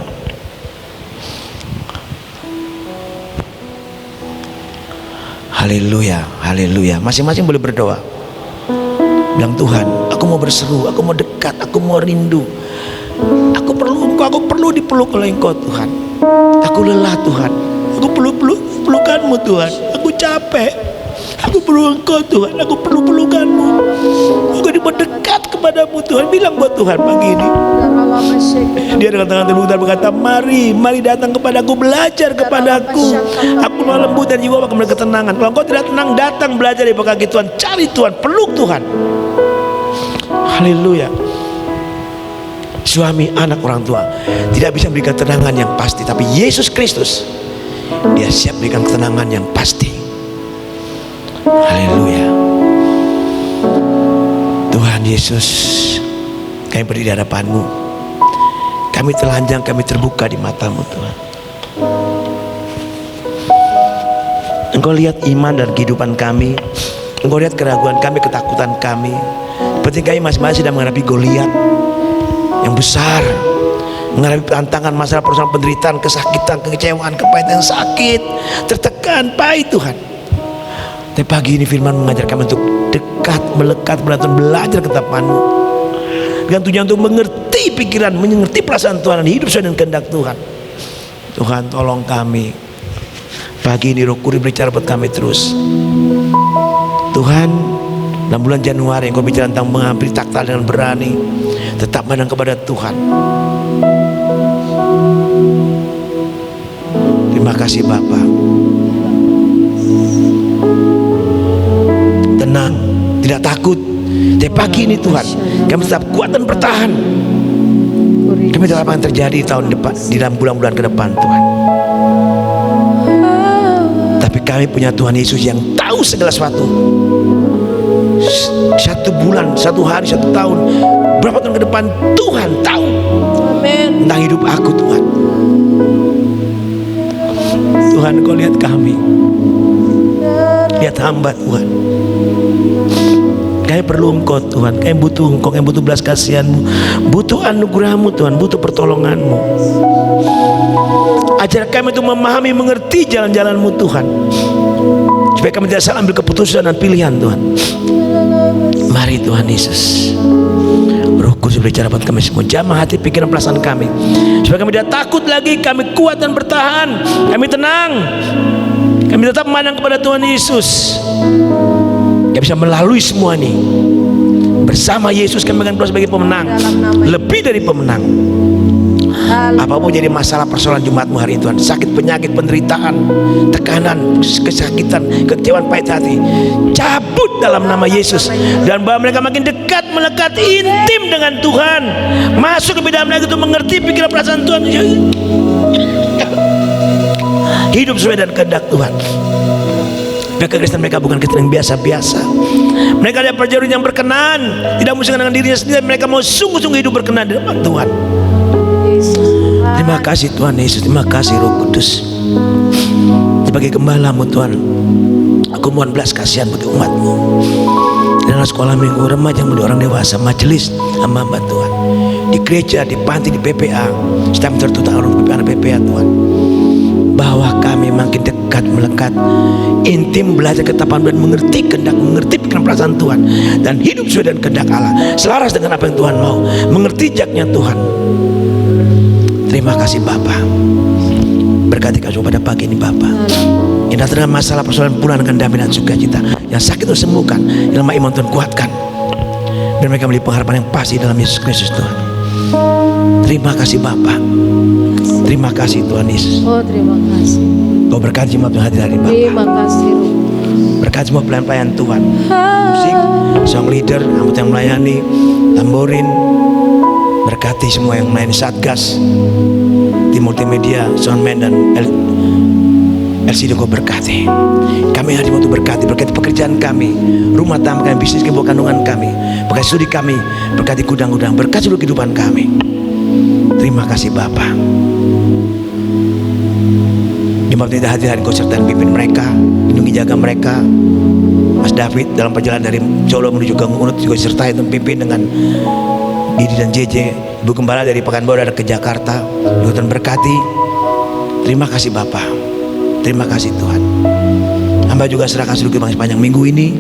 Haleluya, haleluya. Masing-masing boleh berdoa. Bilang, Tuhan, aku mau berseru, aku mau dekat, aku mau rindu. Aku perlu Engkau, aku perlu dipeluk oleh Engkau Tuhan. Aku lelah Tuhan, aku perlu pelukanmu Tuhan. Aku capek, aku perlu Engkau Tuhan, aku perlu pelukanmu. Aku mau dekat kepadamu Tuhan. Bilang buat Tuhan pagi ini. Dia dengan tangan terbuka berkata, mari datang kepadaku, belajar kepadaku. Aku mau lembut dan jiwa akan memberi ketenangan. Kalau engkau tidak tenang, datang belajar di kaki Tuhan. Cari Tuhan, peluk Tuhan. Haleluya. Suami, anak, orang tua tidak bisa memberikan ketenangan yang pasti, tapi Yesus Kristus, Dia siap memberikan ketenangan yang pasti. Haleluya. Tuhan Yesus, kami berdiri di hadapan-Mu. Kami telanjang, kami terbuka di mata-Mu Tuhan. Engkau lihat iman dan kehidupan kami. Engkau lihat keraguan kami, ketakutan kami. Seperti kami masing-masing sedang menghadapi Goliat yang besar, menghadapi tantangan, masalah, persoalan, penderitaan, kesakitan, kekecewaan, kepahitan, sakit, tertekan, pahit Tuhan. Tapi pagi ini firman mengajar kami untuk dekat, melekat, belajar ketetapan-Mu dengan tujuan untuk mengerti pikiran, mengerti perasaan Tuhan dan hidup sesuai dengan kehendak Tuhan. Tuhan, tolong kami pagi ini. Roh Kudus berbicara buat kami terus Tuhan. Dalam bulan Januari Engkau bicara tentang mengambil takhta dengan berani, tetap menang kepada Tuhan. Terima kasih Bapa. Tenang, tidak takut. Tapi pagi ini Tuhan, kami tetap kuat dan bertahan. Kami tidak apa yang terjadi di tahun depan, di dalam bulan-bulan ke depan Tuhan. Tapi kami punya Tuhan Yesus yang tahu segala sesuatu. 1 bulan, 1 hari, 1 tahun, berapa tahun ke depan Tuhan tahu. Amin. Tentang hidup aku Tuhan. Tuhan, Kau lihat kami, lihat hamba Tuhan. Kami perlu Engkau Tuhan, kami butuh Engkau, kami butuh belas kasihan-Mu, butuh anugerah-Mu Tuhan, butuh pertolongan-Mu. Ajar kami untuk memahami, mengerti jalan-jalan-Mu Tuhan, supaya kami tidak salah ambil keputusan dan pilihan Tuhan. Mari Tuhan Yesus, Roh Kudus berbicara buat kami semua, jamah hati, pikiran, perasaan kami, supaya kami tidak takut lagi, kami kuat dan bertahan, kami tenang, kami tetap memandang kepada Tuhan Yesus. Kami bisa melalui semua ini bersama Yesus. Kami akan keluar sebagai pemenang, lebih dari pemenang. Apapun jadi masalah persoalan Jumatmu hari ini Tuhan, sakit, penyakit, penderitaan, tekanan, kesakitan, kekecewaan, pahit hati, cabut dalam nama Yesus. Dan bahwa mereka makin dekat, melekat, intim dengan Tuhan, masuk lebih dalam lagi untuk mengerti pikiran perasaan Tuhan, hidup sesuai dengan kehendak Tuhan. Biar kekristenan mereka bukan Kristen yang biasa-biasa. Mereka ada perjaruan yang berkenan, tidak musingkan dengan dirinya sendiri. Mereka mau sungguh-sungguh hidup berkenan di depan Tuhan. Terima kasih Tuhan Yesus, terima kasih Roh Kudus. Sebagai gembala-Mu Tuhan, aku mohon belas kasihan bagi umat-Mu. Dalam sekolah minggu, remaja, muda, orang dewasa, majelis hamba-hamba Tuhan, di gereja, di panti, di PPA, sedang tertutup orang PPA, PPA Tuhan, bahwa kami makin dekat, melekat, intim, belajar ketetapan dan mengerti kehendak, mengerti pikiran perasaan Tuhan, dan hidup sesuai dengan kehendak Allah, selaras dengan apa yang Tuhan mau, mengerti jaknya Tuhan. Terima kasih Bapa. Berkati kami pada pagi ini Bapa. Yang datang dengan masalah persoalan pulang dengan damai dan sukacita. Yang sakit Tuhan sembuhkan, yang lemah iman Tuhan kuatkan. Dan mereka memiliki pengharapan yang pasti dalam Yesus Kristus Tuhan. Terima kasih Bapa. Terima kasih Tuhan Yesus. Oh, terima kasih. Kau berkati jemaat yang hadir hari Bapa. Terima kasih. Berkati semua pelayan-pelayan Tuhan, musik, song leader, anggota yang melayani, tamborin. Berkati semua yang melayani Satgas, tim multimedia, soundman dan LCD. Kau berkati. Kami hadir untuk berkati pekerjaan kami, rumah tangga kami, bisnis kami, kandungan kami, berkati studi kami, berkati gudang-gudang, berkati seluruh kehidupan kami. Terima kasih Bapa. Jemaat tidak hadir hari Kau sertai pimpin mereka, lindungi jaga mereka. Mas David dalam perjalanan dari Solo menuju ke Ngunut juga sertai dan pimpin dengan Didi dan JJ, Ibu Gembala dari Pekanbaru ke Jakarta, Tuhan berkati. Terima kasih Bapa. Terima kasih Tuhan. Hamba juga serahkan seluruh kebanggaan sepanjang minggu ini.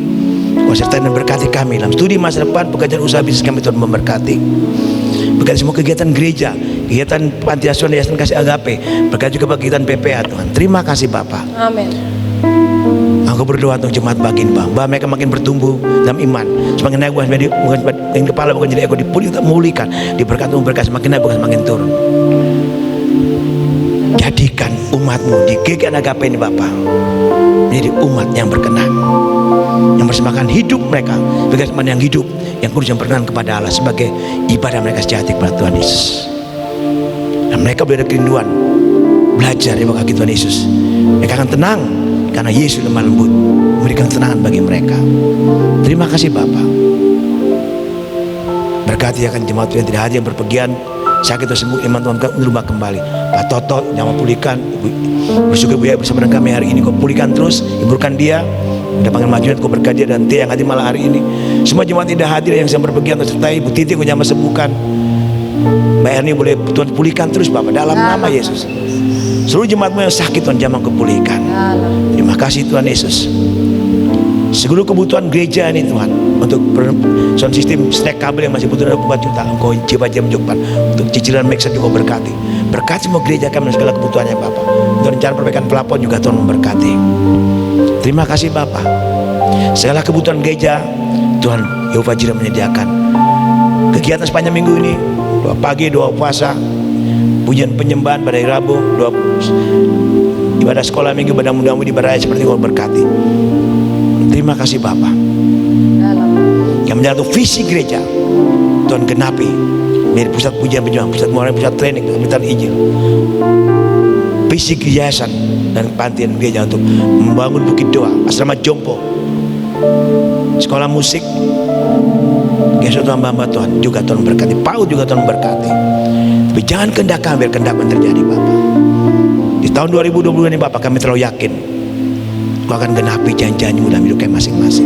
Kau sertai dan berkati kami dalam studi masa depan, pekerjaan usaha bisnis kami, Tuhan memberkati. Berkati semua kegiatan gereja, kegiatan panti asuhan Yayasan Kasih Agape, berkati juga kegiatan PPA Tuhan. Terima kasih Bapa. Amin. Aku berdoa untuk jemaat bagian bahwa mereka makin bertumbuh dalam iman, semakin naik bukan kepala, bukan jadi ekor, dipulih untuk memulihkan, diberkati memberkati, semakin naik bukan semakin turun. Jadikan umatmu di GKN Agape ini Bapa menjadi umat yang berkenan, yang bersembahkan hidup mereka sebagai teman yang hidup, yang kudus, yang berkenan kepada Allah sebagai ibadah mereka sejati kepada Tuhan Yesus. Dan mereka boleh ada kerinduan belajar di bawah kaki Tuhan Yesus. Mereka akan tenang karena Yesus lemah lembut memberikan ketenangan bagi mereka. Terima kasih Bapa. Berkati akan jemaat yang tidak hadir, yang berpergian, sakit atau sembuh, iman Tuhan merubah kembali. Pak Toto nyawa pulihkan, bersyukur Bu ya bersama dengan kami hari ini. Kau pulihkan terus, hiburkan dia. Udah panggil majuan, kau berkati dia dan Tia yang hadir malah hari ini. Semua jemaat tidak hadir yang sedang berpergian atau sertai Bu Titi, kau nyawa sembuhkan. Mbak Erni boleh Tuhan pulihkan terus Bapak dalam nama Yesus. Seluruh jemaatmu yang sakit Tuhan jamah kepulihkan. Terima kasih Tuhan Yesus. Seluruh kebutuhan gereja ini Tuhan, untuk sound system, snack kabel yang masih butuh 4 juta, Engkau coba jam jokpan, untuk cicilan mixer juga berkati. Berkati semua gereja kami dan segala kebutuhannya Bapak. Untuk rencana perbaikan pelapon juga Tuhan memberkati. Terima kasih Bapak. Segala kebutuhan gereja Tuhan Yehova Jireh menyediakan. Kegiatan sepanjang minggu ini, doa pagi, doa puasa, pujian penyembahan pada hari Rabu, doa ibadah sekolah minggu, ibadah mudah-mudahan ibadah seperti Kau berkati. Terima kasih Bapa. Yang menjadi visi gereja Tuhan genapi menjadi pusat pujian penyembahan, pusat muara, pusat training, pusat Injil. Visi yayasan dan pantian gereja untuk membangun bukit doa, asrama jompo, sekolah musik. Gesok Tuhan hamba Tuhan juga Tuhan berkati, PAUD juga Tuhan berkati. Tapi jangan kehendak kami, biar kehendak terjadi Bapak. Di tahun 2020 ini Bapak, kami terlalu yakin Kau akan genapi janji-janji-Mu dalam hidup kami masing-masing.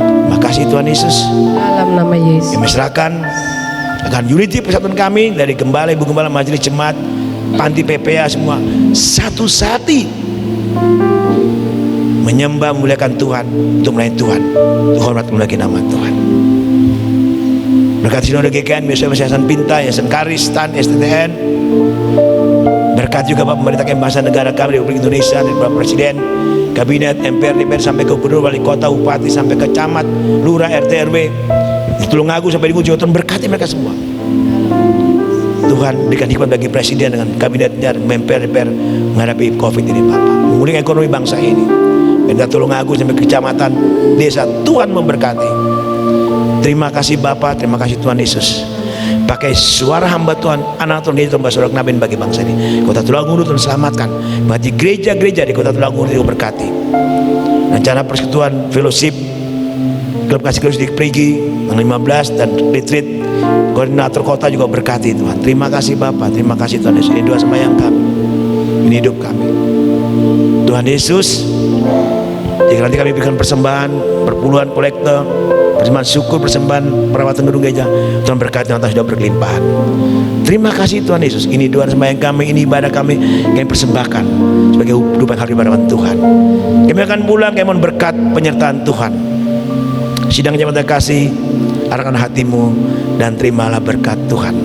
Terima kasih Tuhan Yesus. Dalam nama Yesus. Kami serahkan akan unity persatuan kami dari gembala, ibu gembala, majelis jemaat, panti PPA semua satu hati menyembah memuliakan Tuhan, untuk melayani Tuhan, untuk hormat memuliakan nama Tuhan. Berkati sinode GKN, Yayasan Pinta, Yayasan Karis, STAN, STTN. Berkati juga Bapak pemerintah bahasa negara kami, Republik Indonesia, dari Bapak Presiden, Kabinet, MPR, DPR, sampai ke Gubernur, Wali Kota, Bupati, sampai ke Camat, Lurah, RT, RW, di Tulungagung sampai di Ujung. Tuhan berkati mereka semua. Tuhan berikan hikmat bagi Presiden dengan Kabinetnya, MPR, DPR menghadapi COVID ini Bapak. Memulihkan ekonomi bangsa ini. Dari Tulungagung sampai ke kecamatan, desa, Tuhan memberkati. Terima kasih Bapak, terima kasih Tuhan Yesus. Pakai suara hamba Tuhan, anak Tuhan, Tuhan Bapak Nabi bagi bangsa ini. Kota Tulungagung Tuhan selamatkan. Bagi gereja-gereja di Kota Tulungagung Tuhan berkati. Rencana persekutuan fellowship Klub Kasih Kristus di Prigi yang 15 dan retreat koordinator kota juga berkati Tuhan. Terima kasih Bapak, terima kasih Tuhan Yesus. Ini doa sembahyang kami, ini hidup kami. Tuhan Yesus, jika nanti kami berikan persembahan, perpuluhan, kolektor, persembahan syukur, persembahan perawatan gedung gereja, Tuhan berkati yang sudah berkelimpahan. Terima kasih Tuhan Yesus. Ini doa sembahyang kami, ini ibadah kami, kami persembahkan sebagai hidup yang harus ibadah Tuhan. Kami akan pulang, kami mohon berkat penyertaan Tuhan. Sidang jemaat kasih, arahkan hatimu dan terimalah berkat Tuhan.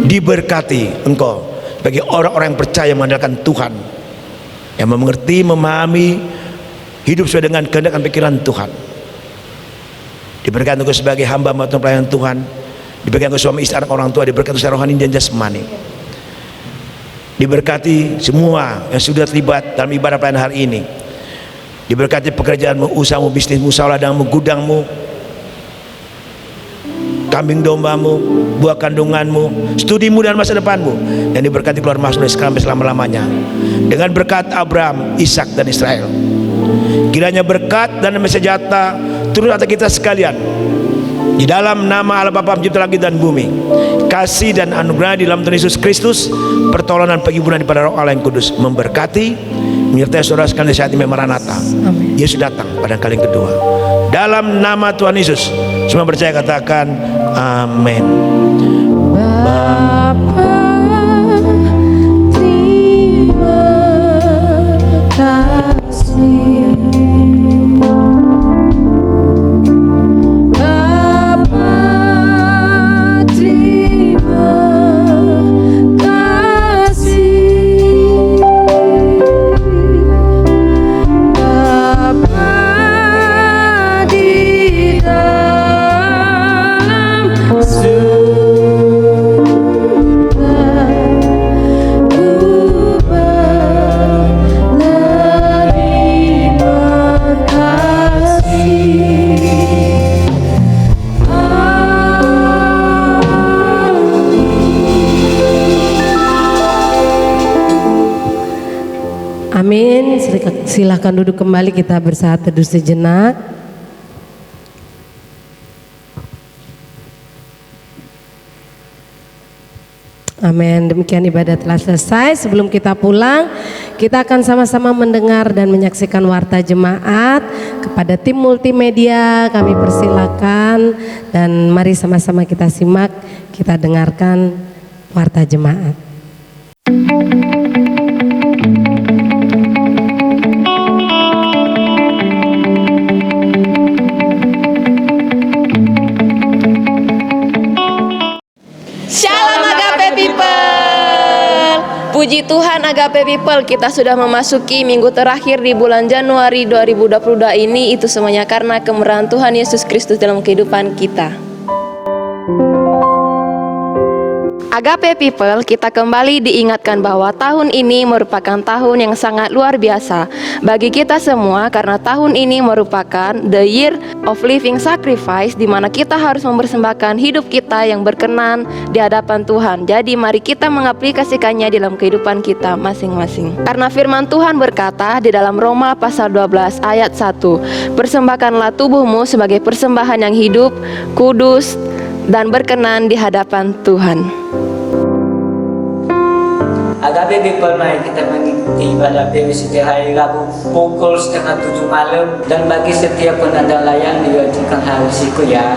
Diberkati engkau bagi orang-orang yang percaya mengandalkan Tuhan, yang mengerti, memahami, hidup sesuai dengan kehendak dan pikiran Tuhan. Diberkati engkau sebagai hamba Tuhan, pelayan Tuhan. Diberkati engkau suami istri, anak orang tua. Diberkati secara rohani dan jasmani. Diberkati semua yang sudah terlibat dalam ibadah pelayanan hari ini. Diberkati pekerjaanmu, usahamu, bisnismu, usaha ladangmu, gudangmu, kambing dombamu, buah kandunganmu, studimu dan masa depanmu. Dan diberkati keluar masuk dari sekarang sampai selama-lamanya dengan berkat Abraham, Ishak dan Israel. Kiranya berkat dan sejahtera turun atas kita sekalian. Di dalam nama Allah Bapa pencipta langit dan bumi, kasih dan anugerah di dalam Tuhan Yesus Kristus, pertolongan penghiburan daripada Roh Allah yang Kudus memberkati, menyertai saudara sekalian saat ini Maranatha. Yesus datang pada kali yang kedua. Dalam nama Tuhan Yesus, semua percaya katakan amin. Bapa, terima kasih. Amin. Silakan duduk kembali, kita bersaat teduh sejenak. Amin. Demikian ibadah telah selesai. Sebelum kita pulang, kita akan sama-sama mendengar dan menyaksikan warta jemaat. Kepada tim multimedia kami persilakan, dan mari sama-sama kita simak, kita dengarkan warta jemaat. Shalom Agape People. Puji Tuhan Agape People, kita sudah memasuki minggu terakhir di bulan Januari 2022 ini. Itu semuanya karena kemurahan Tuhan Yesus Kristus dalam kehidupan kita. Agape People, kita kembali diingatkan bahwa tahun ini merupakan tahun yang sangat luar biasa bagi kita semua, karena tahun ini merupakan the year of living sacrifice, di mana kita harus mempersembahkan hidup kita yang berkenan di hadapan Tuhan. Jadi mari kita mengaplikasikannya dalam kehidupan kita masing-masing. Karena firman Tuhan berkata di dalam Roma pasal 12 ayat 1, persembahkanlah tubuhmu sebagai persembahan yang hidup, kudus, dan berkenan di hadapan Tuhan. Agape People, mari kita mengikuti ibadah PW setiap hari Rabu pukul 6:30 malam, dan bagi setiap penanda layan diwajibkan harus ikut ya.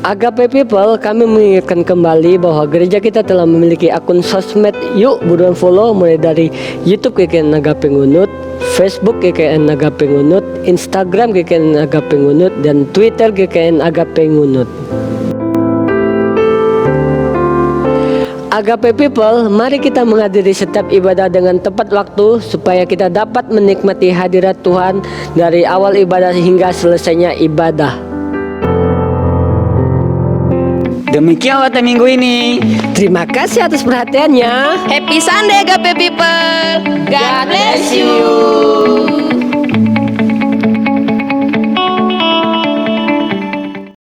Agape People, kami mengingatkan kembali bahwa gereja kita telah memiliki akun sosmed. Yuk buruan follow, mulai dari YouTube KKN Agape Ngunut, Facebook KKN Agape Ngunut, Instagram KKN Agape Ngunut, dan Twitter KKN Agape Ngunut. Agape People, mari kita menghadiri setiap ibadah dengan tepat waktu supaya kita dapat menikmati hadirat Tuhan dari awal ibadah hingga selesainya ibadah. Demikian warta minggu ini. Terima kasih atas perhatiannya. Happy Sunday Agape People. God bless you.